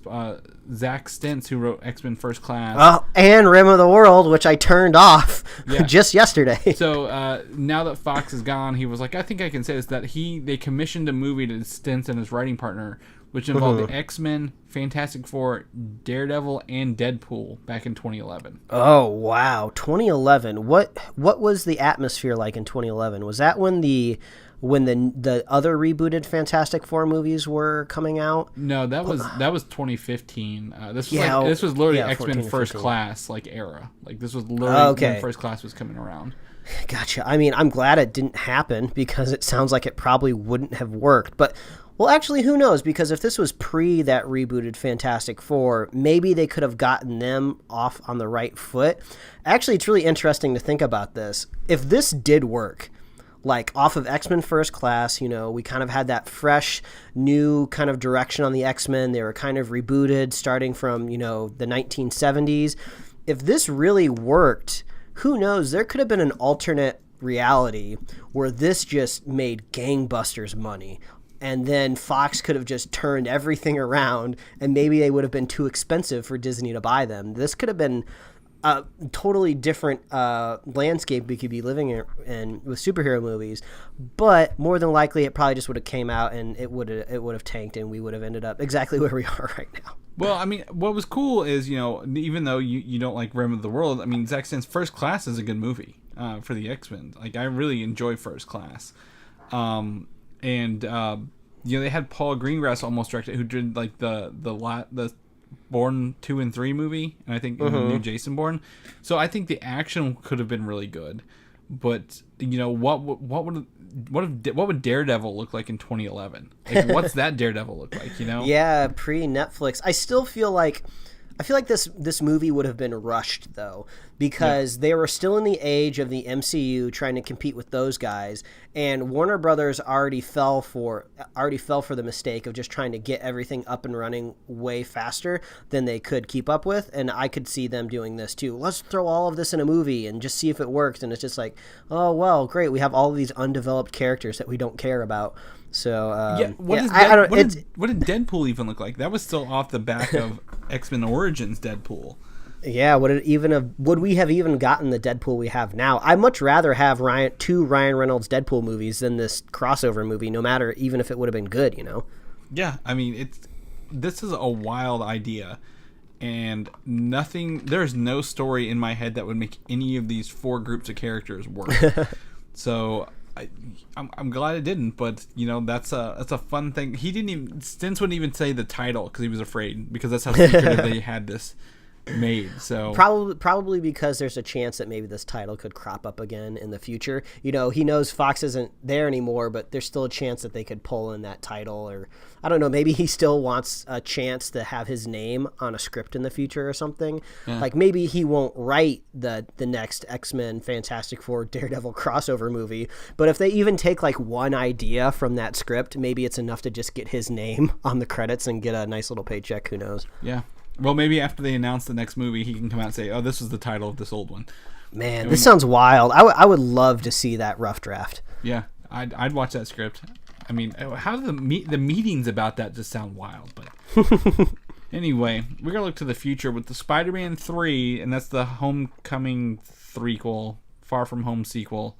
S3: Zach Stentz, who wrote X-Men First Class.
S1: Oh, and Rim of the World, which I turned off just yesterday.
S3: So now that Fox is gone, he was like, I think I can say this, that they commissioned a movie to Stentz and his writing partner, which involved the X-Men, Fantastic Four, Daredevil, and Deadpool back in 2011.
S1: Oh, wow. 2011. What was the atmosphere like in 2011? Was that when the other rebooted Fantastic Four movies were coming out?
S3: No, that was 2015. This was literally X-Men First
S1: 15.
S3: Class era. Like this was literally when First Class was coming around.
S1: Gotcha. I mean, I'm glad it didn't happen because it sounds like it probably wouldn't have worked. But well, actually, who knows? Because if this was pre that rebooted Fantastic Four, maybe they could have gotten them off on the right foot. Actually, it's really interesting to think about this. If this did work, like off of X-Men First Class, we kind of had that fresh, new kind of direction on the X-Men. They were kind of rebooted starting from, the 1970s. If this really worked, who knows? There could have been an alternate reality where this just made gangbusters money. And then Fox could have just turned everything around, and maybe they would have been too expensive for Disney to buy them. This could have been a totally different landscape we could be living in with superhero movies. But more than likely, it probably just would have came out, and it would have tanked, and we would have ended up exactly where we are right now.
S3: Well, I mean, what was cool is, even though you don't like Rim of the World, I mean, Zack Stentz' First Class is a good movie for the X-Men. Like, I really enjoy First Class. They had Paul Greengrass almost directed, who did like the Bourne 2 and 3 movie, and I think the new Jason Bourne. So I think the action could have been really good, but what would Daredevil look like in 2011? Like, what's that Daredevil look like?
S1: Yeah, pre-Netflix. I feel like this movie would have been rushed though, because they were still in the age of the MCU trying to compete with those guys, and Warner Brothers already fell for the mistake of just trying to get everything up and running way faster than they could keep up with. And I could see them doing this too. Let's throw all of this in a movie and just see if it works. And it's just like, oh well, great, we have all of these undeveloped characters that we don't care about. So
S3: what did Deadpool even look like? That was still off the back of X-Men Origins Deadpool.
S1: Yeah, would we have even gotten the Deadpool we have now? I'd much rather have two Ryan Reynolds Deadpool movies than this crossover movie, no matter even if it would have been good,
S3: Yeah, I mean, this is a wild idea, and there's no story in my head that would make any of these four groups of characters work. So I'm glad it didn't, but that's a fun thing. Stentz wouldn't even say the title because he was afraid, because that's how secretive they had this made. So
S1: probably because there's a chance that maybe this title could crop up again in the future. He knows Fox isn't there anymore, but there's still a chance that they could pull in that title, or I don't know, maybe he still wants a chance to have his name on a script in the future or something. Yeah. Like maybe he won't write the next X-Men Fantastic Four Daredevil crossover movie, but if they even take like one idea from that script, maybe it's enough to just get his name on the credits and get a nice little paycheck. Who knows?
S3: Yeah. Well, maybe after they announce the next movie, he can come out and say, "Oh, this was the title of this old one."
S1: Man, this sounds wild. I would love to see that rough draft.
S3: Yeah, I'd watch that script. I mean, how do the meetings about that just sound wild? But anyway, we're gonna look to the future with the Spider-Man 3, and that's the Homecoming threequel, Far From Home sequel.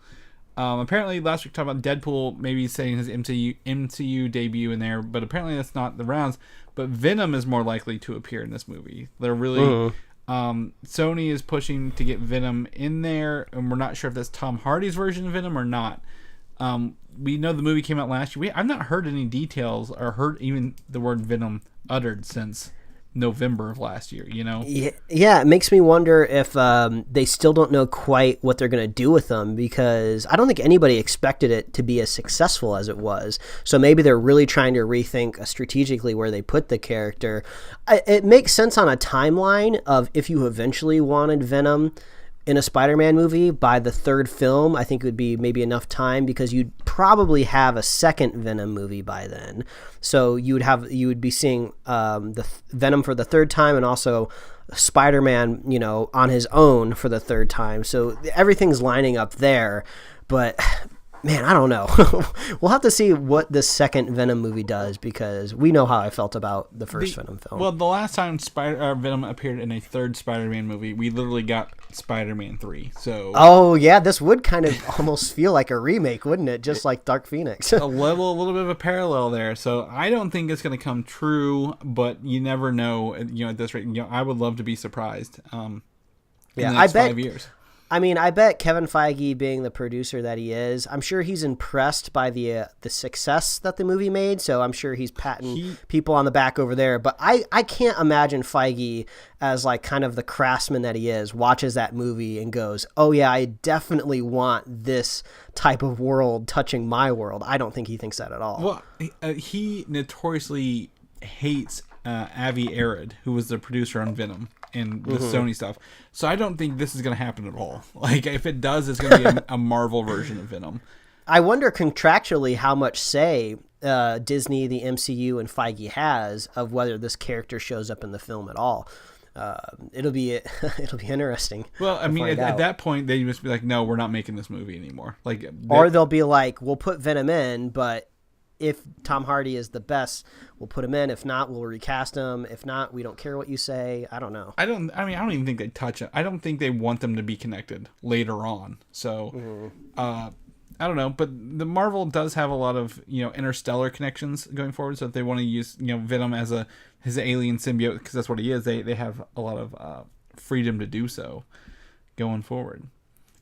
S3: Apparently, last week we talked about Deadpool maybe saying his MCU debut in there, but apparently that's not the rounds. But Venom is more likely to appear in this movie. They're really Sony is pushing to get Venom in there, and we're not sure if that's Tom Hardy's version of Venom or not. We know the movie came out last year. I've not heard any details or heard even the word Venom uttered since November of last year, you know?
S1: Yeah, it makes me wonder if they still don't know quite what they're going to do with them, because I don't think anybody expected it to be as successful as it was. So maybe they're really trying to rethink strategically where they put the character. It makes sense on a timeline of if you eventually wanted Venom in a Spider-Man movie by the third film. I think it would be maybe enough time, because you'd probably have a second Venom movie by then. So you would be seeing the Venom for the third time, and also Spider-Man, on his own for the third time. So everything's lining up there, but man, I don't know. We'll have to see what the second Venom movie does, because we know how I felt about the first Venom film.
S3: Well, the last time Venom appeared in a third Spider-Man movie, we literally got Spider-Man 3. So.
S1: Oh yeah, this would kind of almost feel like a remake, wouldn't it? Just like Dark Phoenix.
S3: a little bit of a parallel there. So I don't think it's going to come true, but you never know. At this rate, I would love to be surprised. In the next 5 years.
S1: I bet Kevin Feige, being the producer that he is, I'm sure he's impressed by the success that the movie made. So I'm sure he's patting people on the back over there. But I can't imagine Feige, as like kind of the craftsman that he is, watches that movie and goes, "Oh yeah, I definitely want this type of world touching my world." I don't think he thinks that at all.
S3: Well, he notoriously hates Avi Arad, who was the producer on Venom and the Sony stuff. So I don't think this is going to happen at all. Like, if it does, it's going to be a Marvel version of Venom.
S1: I wonder contractually how much say Disney, the MCU, and Feige has of whether this character shows up in the film at all. It'll be interesting.
S3: Well, I mean, at that point, they must be like, "No, we're not making this movie anymore."
S1: Or they'll be like, "We'll put Venom in, but if Tom Hardy is the best, we'll put him in. If not, we'll recast him. If not, we don't care what you say." I don't know. I don't
S3: even think they touch it. I don't think they want them to be connected later on. So, I don't know. But the Marvel does have a lot of interstellar connections going forward. So if they want to use Venom as his alien symbiote, because that's what he is, they have a lot of freedom to do so going forward.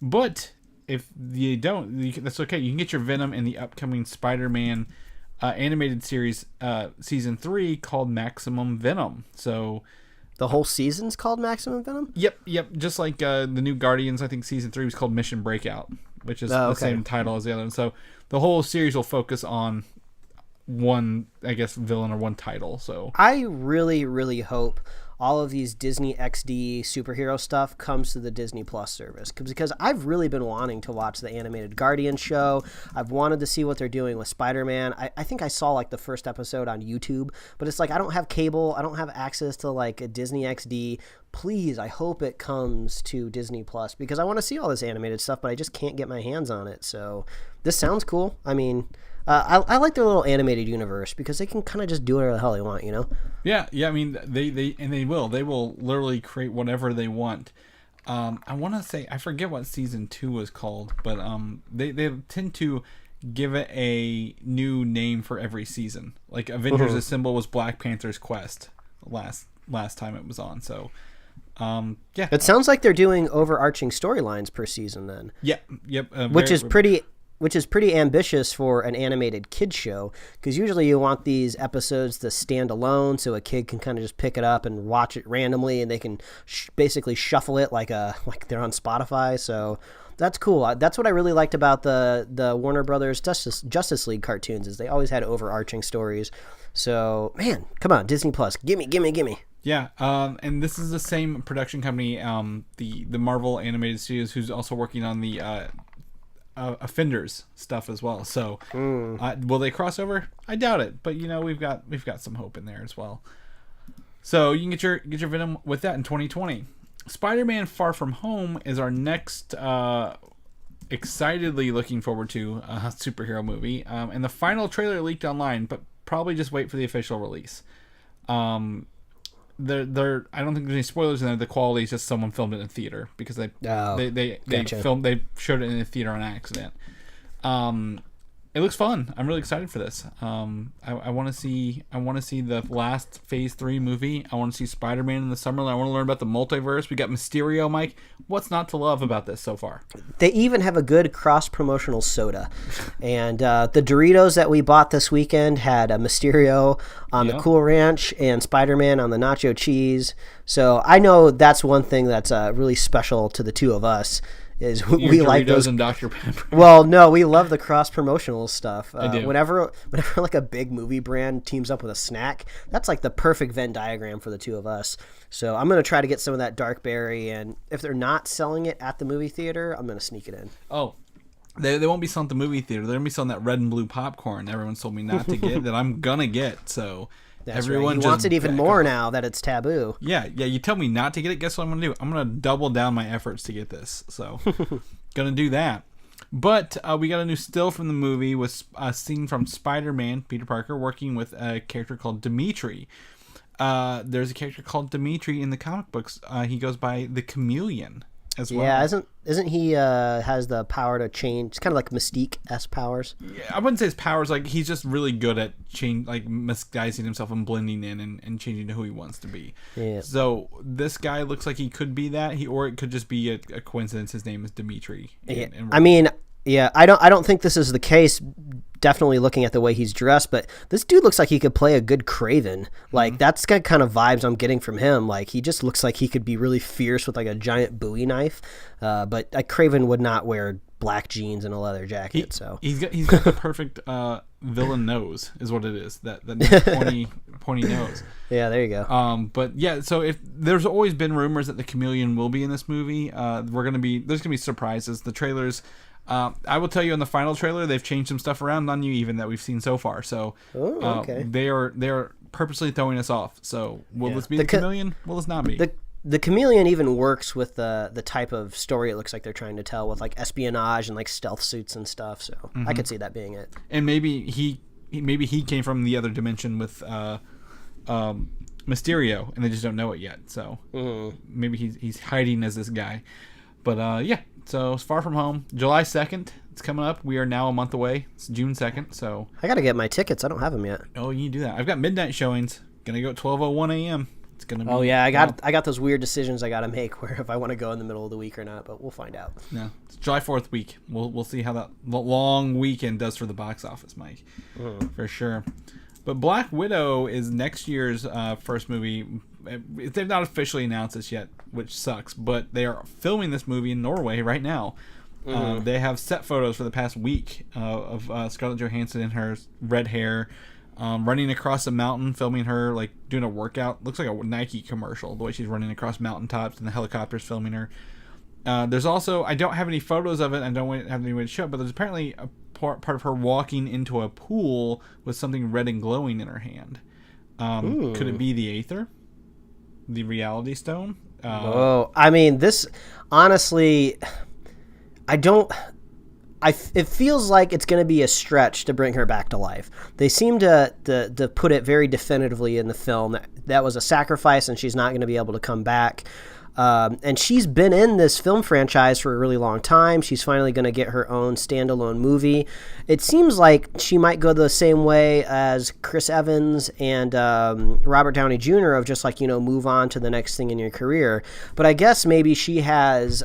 S3: But if you don't, that's okay. You can get your Venom in the upcoming Spider-Man animated series season 3 called Maximum Venom. So
S1: the whole season's called Maximum Venom?
S3: Yep. Just like the new Guardians, I think season 3 was called Mission Breakout, which is the same title as the other one. So the whole series will focus on one, I guess, villain or one title. So
S1: I really, really hope all of these Disney XD superhero stuff comes to the Disney Plus service, because I've really been wanting to watch the animated Guardians show. I've wanted to see what they're doing with Spider-Man. I think I saw like the first episode on YouTube, but it's like I don't have cable. I don't have access to like a Disney XD. Please, I hope it comes to Disney Plus, because I want to see all this animated stuff, but I just can't get my hands on it. So this sounds cool. I mean, I like their little animated universe, because they can kind of just do whatever the hell they want,
S3: Yeah. I mean, they will literally create whatever they want. I want to say, I forget what season 2 was called, but they tend to give it a new name for every season. Like Avengers Assemble was Black Panther's Quest last time it was on. So yeah,
S1: it sounds like they're doing overarching storylines per season then.
S3: Yep.
S1: Which is pretty ambitious for an animated kid show, because usually you want these episodes to stand alone so a kid can kind of just pick it up and watch it randomly, and they can basically shuffle it like they're on Spotify. So that's cool. That's what I really liked about the Warner Brothers Justice League cartoons, is they always had overarching stories. So man, come on, Disney Plus, gimme.
S3: Yeah, and this is the same production company, the Marvel Animated Studios, who's also working on the Offenders stuff as well. So will they cross over? I doubt it, but we've got some hope in there as well. So you can get your Venom with that in 2020. Spider-Man: Far From Home is our next excitedly looking forward to superhero movie. And the final trailer leaked online, but probably just wait for the official release. I don't think there's any spoilers in there. The quality is just someone filmed it in a theater because they showed it in a theater on accident. It looks fun. I'm really excited for this. I want to see the last Phase 3 movie. I want to see Spider-Man in the summer. I want to learn about the multiverse. We got Mysterio, Mike. What's not to love about this so far?
S1: They even have a good cross-promotional soda. And the Doritos that we bought this weekend had a Mysterio on the Cool Ranch and Spider-Man on the nacho cheese. So I know that's one thing that's really special to the two of us. Is we like those
S3: and Dr. Pepper.
S1: Well, no, we love the cross promotional stuff.
S3: I do.
S1: Whenever like a big movie brand teams up with a snack, that's like the perfect Venn diagram for the two of us. So I'm gonna try to get some of that dark berry, and if they're not selling it at the movie theater, I'm gonna sneak it in.
S3: Oh, they won't be selling at the movie theater. They're gonna be selling that red and blue popcorn everyone told me not to get that I'm gonna get. So.
S1: That's
S3: everyone
S1: right. He wants it even more now that it's taboo.
S3: Yeah. You tell me not to get it. Guess what I'm going to do? I'm going to double down my efforts to get this. So, going to do that. But we got a new still from the movie with a scene from Spider-Man, Peter Parker, working with a character called Dimitri. There's a character called Dimitri in the comic books. He goes by the Chameleon as well.
S1: Yeah, isn't he has the power to change? It's kind of like Mystique-esque powers.
S3: Yeah, I wouldn't say his powers. Like he's just really good at misguising himself and blending in and changing to who he wants to be.
S1: Yeah.
S3: So this guy looks like he could be that. Or it could just be a coincidence. His name is Dimitri.
S1: I mean, yeah, I don't think this is the case. Definitely looking at the way he's dressed, but this dude looks like he could play a good Kraven. Like that's the kind of vibes I'm getting from him. Like he just looks like he could be really fierce with like a giant Bowie knife. But a Kraven would not wear black jeans and a leather jacket.
S3: He's got the perfect villain nose, is what it is. That pointy nose.
S1: Yeah, there you go.
S3: But yeah, so if there's always been rumors that the Chameleon will be in this movie, there's gonna be surprises. The trailers. I will tell you in the final trailer they've changed some stuff around on you even that we've seen so far. So
S1: okay.
S3: They are purposely throwing us off. So will this be the Chameleon? Will this not be?
S1: The Chameleon even works with the type of story it looks like they're trying to tell with like espionage and like stealth suits and stuff. So I could see that being it.
S3: And maybe he came from the other dimension with Mysterio and they just don't know it yet. So maybe he's hiding as this guy. But yeah. So it's Far From Home, July 2nd. It's coming up. We are now a month away. It's June 2nd. So
S1: I got to get my tickets. I don't have them yet.
S3: Oh, you do that. I've got midnight showings. Gonna go at 12:01 a.m. It's gonna be.
S1: Oh yeah, I got those weird decisions I got to make where if I want to go in the middle of the week or not. But we'll find out.
S3: Yeah, it's July 4th week. We'll see how that long weekend does for the box office, Mike. For sure. But Black Widow is next year's first movie. They've not officially announced this yet, which sucks, but they are filming this movie in Norway right now. They have set photos for the past week of Scarlett Johansson in her red hair, running across a mountain, filming her like doing a workout. Looks like a Nike commercial, the way she's running across mountaintops and the helicopter's filming her. There's also, I don't have any photos of it, I don't have any way to show it, but there's apparently a part of her walking into a pool with something red and glowing in her hand. Could it be the Aether? The Reality Stone?
S1: I mean, this, honestly, it feels like it's going to be a stretch to bring her back to life. They seem to put it very definitively in the film that was a sacrifice and she's not going to be able to come back. And she's been in this film franchise for a really long time. She's finally going to get her own standalone movie. It seems like she might go the same way as Chris Evans and Robert Downey Jr. of just like, move on to the next thing in your career. But I guess maybe she has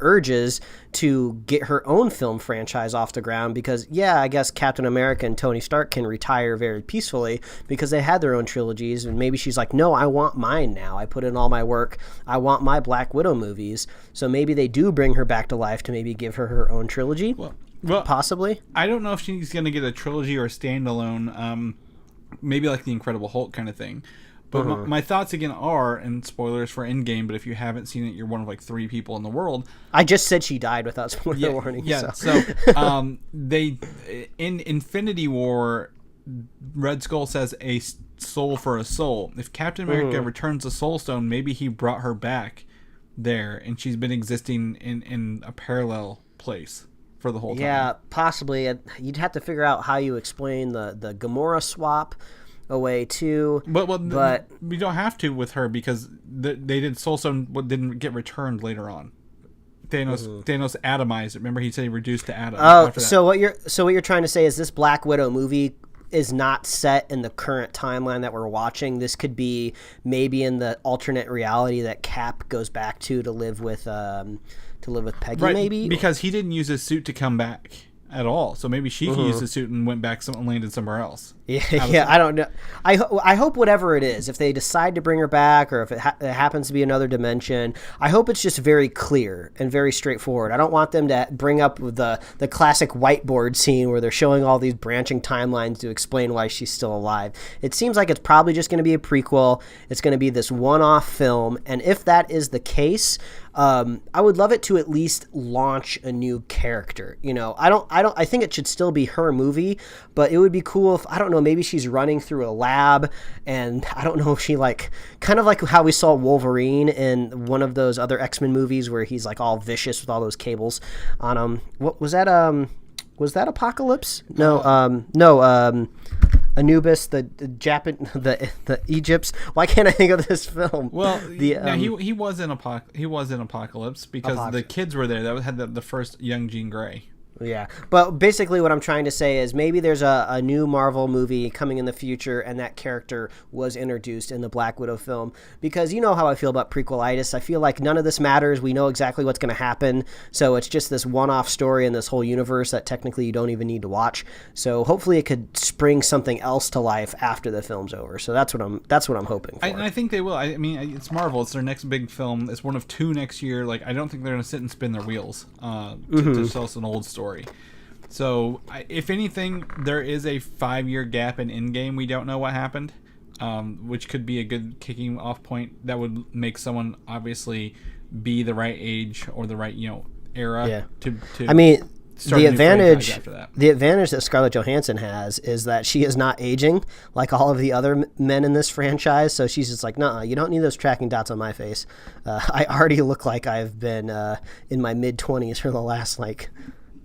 S1: urges to get her own film franchise off the ground because, I guess Captain America and Tony Stark can retire very peacefully because they had their own trilogies, and maybe she's like, no, I want mine now. I put in all my work. I want my Black Widow movies. So maybe they do bring her back to life to maybe give her own trilogy.
S3: Well,
S1: possibly.
S3: I don't know if she's going to get a trilogy or a standalone, maybe like the Incredible Hulk kind of thing. But my thoughts again are, and spoilers for Endgame, but if you haven't seen it, you're one of like 3 people in the world.
S1: I just said she died without spoiler warning.
S3: Yeah, so they in Infinity War, Red Skull says a soul for a soul. If Captain America returns the Soul Stone, maybe he brought her back there, and she's been existing in a parallel place for the whole time.
S1: Yeah, possibly. You'd have to figure out how you explain the Gamora swap away too.
S3: But we don't have to with her, because they did Soul Stone, what didn't get returned later on. Thanos atomized it. Remember, he said he reduced to atom.
S1: Oh, so what you're trying to say is this Black Widow movie is not set in the current timeline that we're watching. This could be maybe in the alternate reality that Cap goes back to live with Peggy,
S3: right,
S1: maybe,
S3: because he didn't use his suit to come back at all. So maybe she used the suit and went back and landed somewhere else.
S1: Yeah, I don't know. I hope whatever it is, if they decide to bring her back, or if it happens to be another dimension, I hope it's just very clear and very straightforward. I don't want them to bring up the classic whiteboard scene where they're showing all these branching timelines to explain why she's still alive. It seems like it's probably just going to be a prequel. It's going to be this one-off film, and if that is the case, I would love it to at least launch a new character. I think it should still be her movie, but it would be cool if, I don't know, maybe she's running through a lab, and I don't know if she kind of like how we saw Wolverine in one of those other X-Men movies where he's like all vicious with all those cables on him. What was that? Was that Apocalypse? No. Anubis, the Egypts. Why can't I think of this film?
S3: Well, he was in Apocalypse because the kids were there. That had the first young Jean Grey.
S1: Yeah, but basically what I'm trying to say is maybe there's a new Marvel movie coming in the future, and that character was introduced in the Black Widow film, because you know how I feel about prequelitis. I feel like none of this matters. We know exactly what's going to happen, so it's just this one-off story in this whole universe that technically you don't even need to watch. So hopefully it could spring something else to life after the film's over. So that's what I'm hoping for.
S3: I think they will. I mean, it's Marvel. It's their next big film. It's one of two next year. Like, I don't think they're going to sit and spin their wheels to tell us an old story. So, if anything, there is a 5-year gap in Endgame. We don't know what happened, which could be a good kicking off point that would make someone obviously be the right age or the right era.
S1: Yeah.
S3: To
S1: I mean,
S3: start
S1: the
S3: a new franchise
S1: advantage
S3: after that.
S1: The advantage that Scarlett Johansson has is that she is not aging like all of the other men in this franchise. So she's just like, nah, you don't need those tracking dots on my face. I already look like I've been in my mid-20s for the last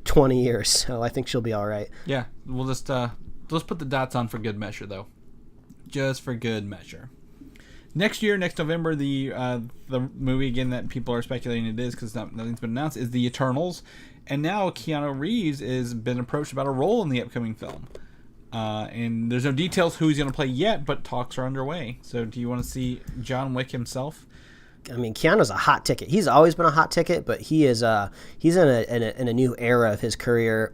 S1: 20 years, so I think she'll be all right.
S3: Yeah, we'll just put the dots on for good measure, though. Just for good measure. Next year, next November, the movie again that people are speculating it is, because nothing's been announced, is The Eternals, and now Keanu Reeves has been approached about a role in the upcoming film. And there's no details who he's going to play yet, but talks are underway. So, do you want to see John Wick himself?
S1: I mean, Keanu's a hot ticket. He's always been a hot ticket, but he's in a new era of his career,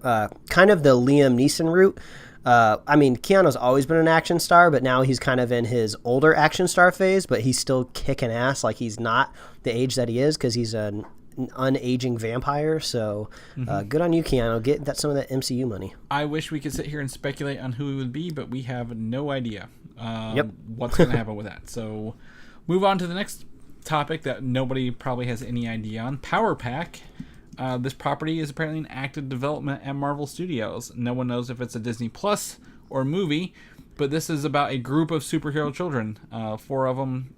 S1: kind of the Liam Neeson route. I mean, Keanu's always been an action star, but now he's kind of in his older action star phase, but he's still kicking ass. Like, he's not the age that he is because he's an unaging vampire. So good on you, Keanu. Get some of that MCU money.
S3: I wish we could sit here and speculate on who it would be, but we have no idea what's going to happen with that. So move on to the next topic that nobody probably has any idea on. Power Pack. This property is apparently in active development at Marvel Studios. No one knows if it's a Disney Plus or a movie, but this is about a group of superhero children. 4 of them.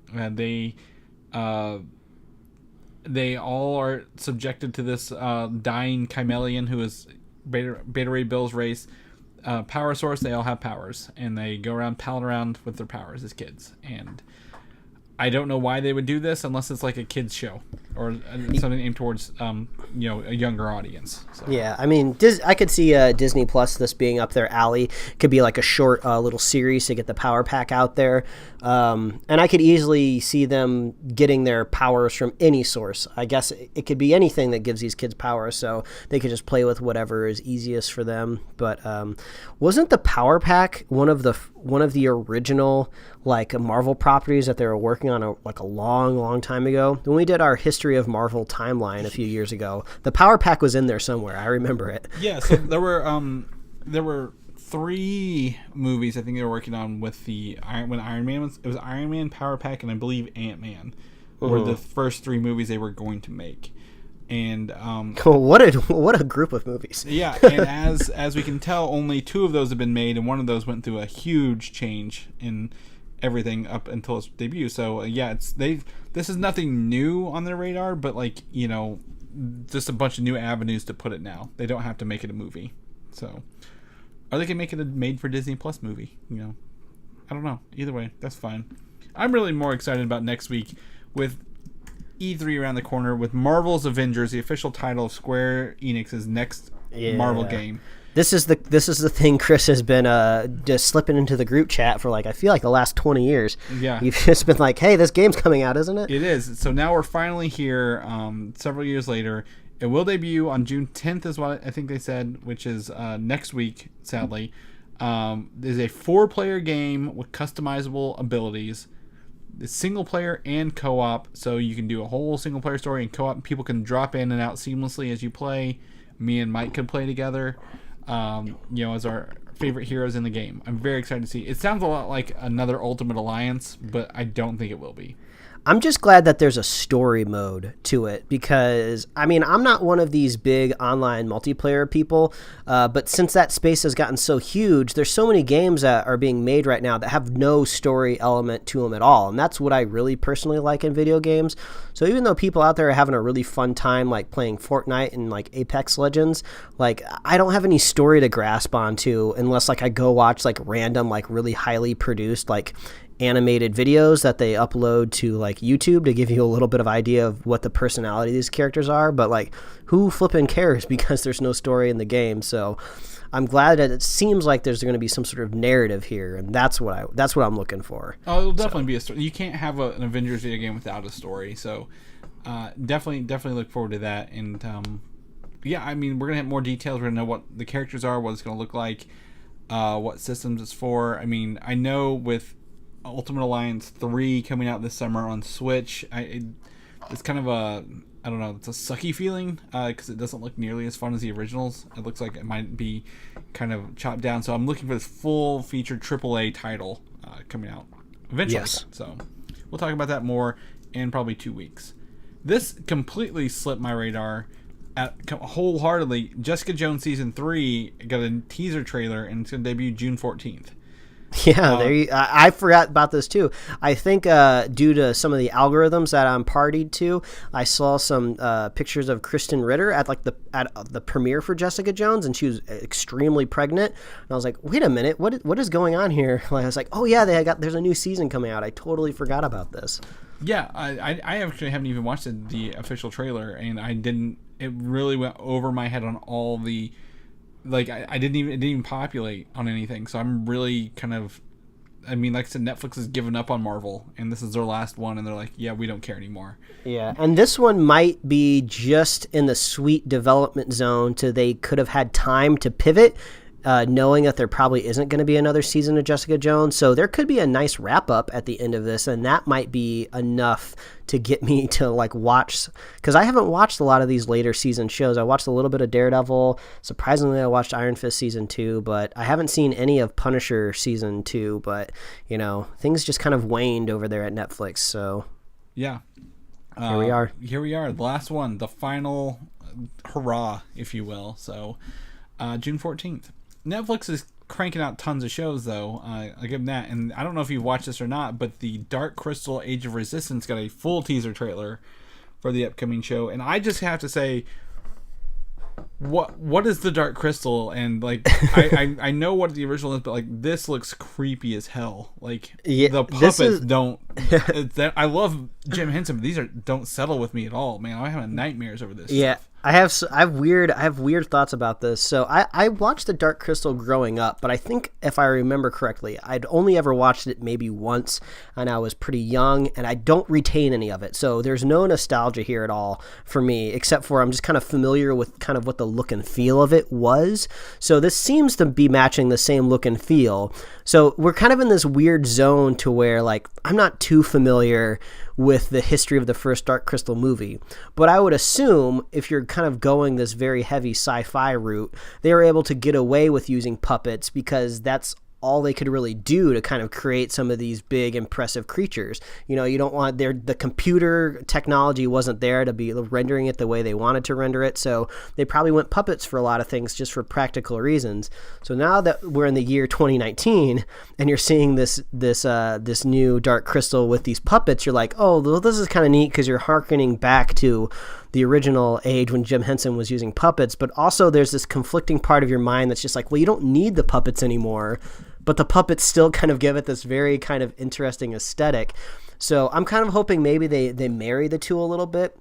S3: They all are subjected to this dying chameleon who is Beta Ray Bill's race. Power source. They all have powers, and they go around palling around with their powers as kids. And I don't know why they would do this unless it's like a kids show or something aimed towards a younger audience. So.
S1: Yeah, I mean, I could see Disney Plus this being up their alley. Could be like a short little series to get the Power Pack out there, and I could easily see them getting their powers from any source. I guess it could be anything that gives these kids powers, so they could just play with whatever is easiest for them. But wasn't the Power Pack one of the original Marvel properties that they were working on a long time ago? When we did our History of Marvel timeline a few years ago, the Power Pack was in there somewhere. I remember it.
S3: Yeah, so there were 3 movies I think they were working on with when Iron Man it was Iron Man, Power Pack, and I believe Ant-Man were the first 3 movies they were going to make. And
S1: what a group of movies.
S3: Yeah, and as we can tell, only 2 of those have been made, and one of those went through a huge change in everything up until its debut. So this is nothing new on their radar, but just a bunch of new avenues to put it now. They don't have to make it a movie. So, or they can make it a made for Disney Plus movie. I don't know. Either way, that's fine. I'm really more excited about next week with E3 around the corner, with Marvel's Avengers, the official title of Square Enix's next Marvel game.
S1: This is the thing Chris has been just slipping into the group chat for I feel like the last 20 years.
S3: Yeah.
S1: You've just been like, hey, this game's coming out, isn't it?
S3: It is. So now we're finally here several years later. It will debut on June 10th is what I think they said, which is next week, sadly. There's a 4-player game with customizable abilities. It's single player and co-op, so you can do a whole single player story and co-op. People can drop in and out seamlessly as you play. Me and Mike could play together, as our favorite heroes in the game. I'm very excited to see. It sounds a lot like another Ultimate Alliance, but I don't think it will be.
S1: I'm just glad that there's a story mode to it because, I'm not one of these big online multiplayer people, but since that space has gotten so huge, there's so many games that are being made right now that have no story element to them at all, and that's what I really personally like in video games. So even though people out there are having a really fun time playing Fortnite and Apex Legends, I don't have any story to grasp onto unless I go watch random really highly produced animated videos that they upload to YouTube to give you a little bit of idea of what the personality of these characters are, but who flipping cares because there's no story in the game. So I'm glad that it seems like there's going to be some sort of narrative here, and that's what I'm looking for.
S3: Oh, it'll definitely be a story. You can't have an Avengers video game without a story, so definitely look forward to that. And we're gonna have more details. We're gonna know what the characters are, what it's gonna look like, what systems it's for. I know with Ultimate Alliance 3 coming out this summer on Switch, it's kind of it's a sucky feeling because it doesn't look nearly as fun as the originals. It looks like it might be kind of chopped down, so I'm looking for this full-featured AAA title coming out eventually.
S1: Yes.
S3: So we'll talk about that more in probably 2 weeks. This completely slipped my radar wholeheartedly. Jessica Jones Season 3 got a teaser trailer, and it's going to debut June 14th.
S1: Yeah, I forgot about this too. I think due to some of the algorithms that I'm partied to, I saw some pictures of Kristen Ritter at the premiere for Jessica Jones, and she was extremely pregnant. And I was like, wait a minute, what is going on here? I was like, oh yeah, there's a new season coming out. I totally forgot about this.
S3: Yeah, I actually haven't even watched the official trailer, and I didn't. It really went over my head on all the. It didn't even populate on anything, so I'm really kind of, like I said, Netflix has given up on Marvel, and this is their last one, and they're like, yeah, we don't care anymore.
S1: Yeah, and this one might be just in the sweet development zone to they could have had time to pivot, knowing that there probably isn't going to be another season of Jessica Jones, so there could be a nice wrap-up at the end of this, and that might be enough to get me to watch, because I haven't watched a lot of these later season shows. I watched a little bit of Daredevil. Surprisingly, I watched Iron Fist Season 2, but I haven't seen any of Punisher Season 2, but, things just kind of waned over there at Netflix, so...
S3: Yeah.
S1: Here we are.
S3: The last one, the final hurrah, if you will, so June 14th. Netflix is cranking out tons of shows, though. I give them that. And I don't know if you've watched this or not, but the Dark Crystal Age of Resistance got a full teaser trailer for the upcoming show. And I just have to say, what is the Dark Crystal? And I know what the original is, but this looks creepy as hell. The puppets don't. I love Jim Henson, but these don't settle with me at all, man. I'm having nightmares over this.
S1: Yeah.
S3: Stuff.
S1: I have weird thoughts about this. So I watched the Dark Crystal growing up, but I think if I remember correctly, I'd only ever watched it maybe once, and I was pretty young, and I don't retain any of it. So there's no nostalgia here at all for me, except for I'm just kind of familiar with kind of what the look and feel of it was. So this seems to be matching the same look and feel. So we're kind of in this weird zone to where I'm not too familiar with the history of the first Dark Crystal movie, but I would assume if you're kind of going this very heavy sci-fi route, they were able to get away with using puppets because that's all they could really do to kind of create some of these big, impressive creatures. You know, you don't want the computer technology wasn't there to be rendering it the way they wanted to render it. So they probably went puppets for a lot of things just for practical reasons. So now that we're in the year 2019 and you're seeing this new Dark Crystal with these puppets, you're like, oh, well, this is kind of neat because you're hearkening back to the original age when Jim Henson was using puppets. But also there's this conflicting part of your mind that's just like, well, you don't need the puppets anymore. But the puppets still kind of give it this very kind of interesting aesthetic. So I'm kind of hoping maybe they marry the two a little bit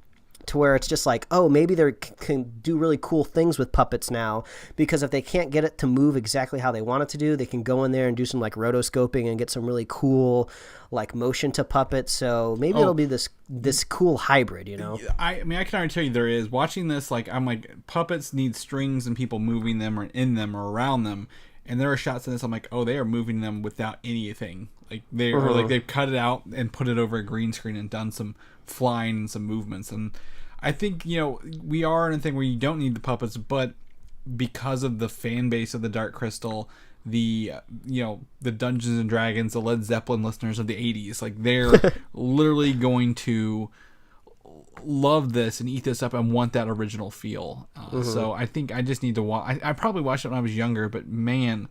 S1: to where it's just like, oh, maybe they can do really cool things with puppets now, because if they can't get it to move exactly how they want it to do, they can go in there and do some like rotoscoping and get some really cool like motion to puppets. So maybe it'll be this cool hybrid, you know?
S3: I mean, I can already tell you there is. Watching this, like, I'm like, puppets need strings and people moving them or in them or around them. And there are shots in this, I'm like, oh, they are moving them without anything. Like or like they've cut it out and put it over a green screen and done some flying and some movements. And I think, you know, we are in a thing where you don't need the puppets, but because of the fan base of the Dark Crystal, the Dungeons and Dragons, the Led Zeppelin listeners of the 80s, like they're literally going to love this and eat this up and want that original feel. So I think I just need to watch. I probably watched it when I was younger, but man,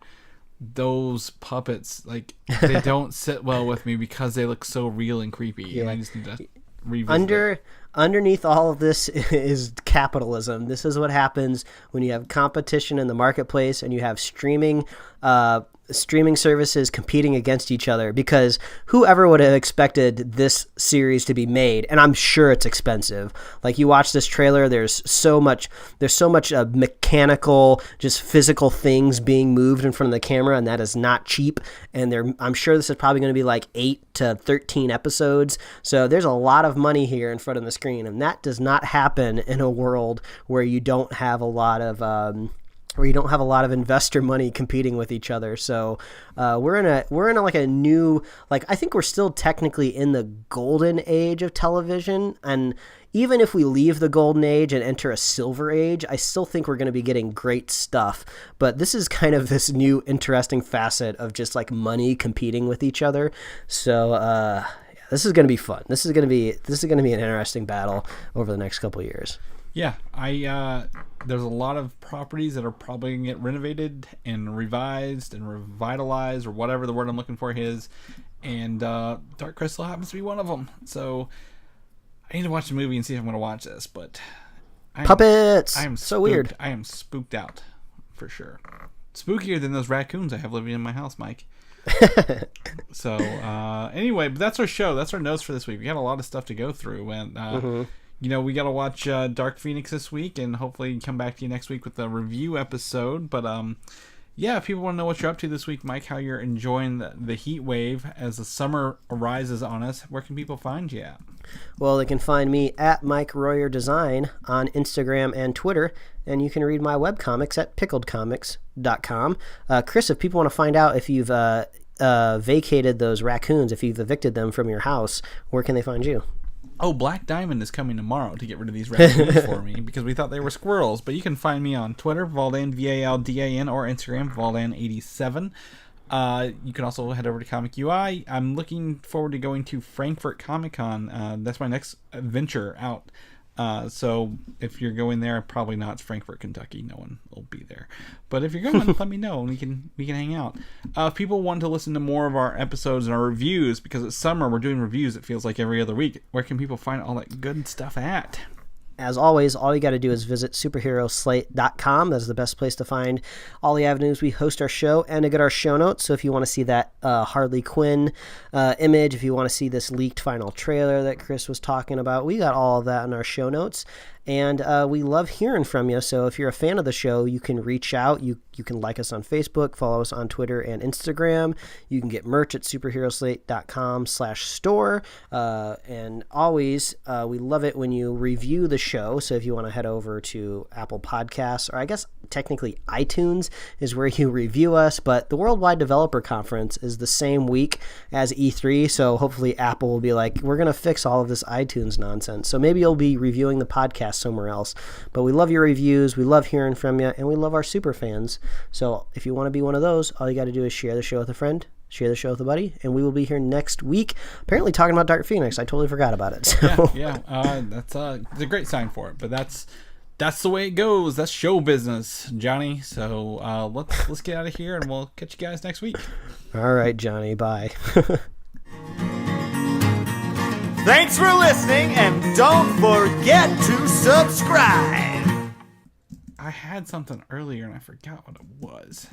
S3: those puppets, like, they don't sit well with me because they look so real and creepy. And I just need to revisit
S1: Underneath all of this is capitalism. This is what happens when you have competition in the marketplace and you have streaming services competing against each other, because whoever would have expected this series to be made, and I'm sure it's expensive. Like, you watch this trailer, there's so much mechanical, just physical things being moved in front of the camera, and that is not cheap. And I'm sure this is probably going to be like 8 to 13 episodes. So there's a lot of money here in front of the screen, and that does not happen in a world where you don't have a lot of investor money competing with each other. So we're in a like a new, like, I think we're still technically in the golden age of television. And even if we leave the golden age and enter a silver age, I still think we're going to be getting great stuff. But this is kind of this new interesting facet of just like money competing with each other. So this is going to be fun. This is going to be an interesting battle over the next couple of years.
S3: Yeah, there's a lot of properties that are probably going to get renovated and revised and revitalized, or whatever the word I'm looking for is, and Dark Crystal happens to be one of them. So I need to watch the movie and see if I'm going to watch this, but
S1: puppets!
S3: I am
S1: so weird.
S3: I am spooked out, for sure. Spookier than those raccoons I have living in my house, Mike. So, anyway, but that's our show. That's our notes for this week. We had a lot of stuff to go through, and you know, we got to watch Dark Phoenix this week, and hopefully come back to you next week with a review episode. But yeah, if people want to know what you're up to this week, Mike, how you're enjoying the heat wave as the summer arises on us, where can people find you at?
S1: Well, they can find me at Mike Royer Design on Instagram and Twitter, and you can read my webcomics at pickledcomics.com. Chris, if people want to find out if you've vacated those raccoons, if you've evicted them from your house, where can they find you?
S3: Oh, Black Diamond is coming tomorrow to get rid of these raccoons for me, because we thought they were squirrels. But you can find me on Twitter, Valdan, Valdan, or Instagram, Valdan87. You can also head over to Comic UI. I'm looking forward to going to Frankfurt Comic Con. That's my next venture out. So if you're going there, probably not. It's Frankfurt, Kentucky. No one will be there. But if you're going, let me know, and we can hang out. If people want to listen to more of our episodes and our reviews, because it's summer, we're doing reviews, it feels like every other week. Where can people find all that good stuff at?
S1: As always, all you got to do is visit superheroslate.com. That's the best place to find all the avenues we host our show and to get our show notes. So if you want to see that Harley Quinn image, if you want to see this leaked final trailer that Chris was talking about, we got all of that in our show notes. And we love hearing from you. So if you're a fan of the show, you can reach out. You can like us on Facebook, follow us on Twitter and Instagram. You can get merch at superheroslate.com/store. And always, we love it when you review the show. So if you want to head over to Apple Podcasts, or I guess technically iTunes is where you review us. But the Worldwide Developer Conference is the same week as E3. So hopefully Apple will be like, we're going to fix all of this iTunes nonsense. So maybe you'll be reviewing the podcast podcast somewhere else. But we love your reviews. We love hearing from you, and we love our super fans. So if you want to be one of those, all you got to do is share the show with a friend, share the show with a buddy, and we will be here next week. Apparently talking about Dark Phoenix. I totally forgot about it. So.
S3: Yeah. That's it's a great sign for it. But that's the way it goes. That's show business, Johnny. So let's get out of here, and we'll catch you guys next week.
S1: All right, Johnny. Bye.
S4: Thanks for listening, and don't forget to subscribe.
S3: I had something earlier, and I forgot what it was.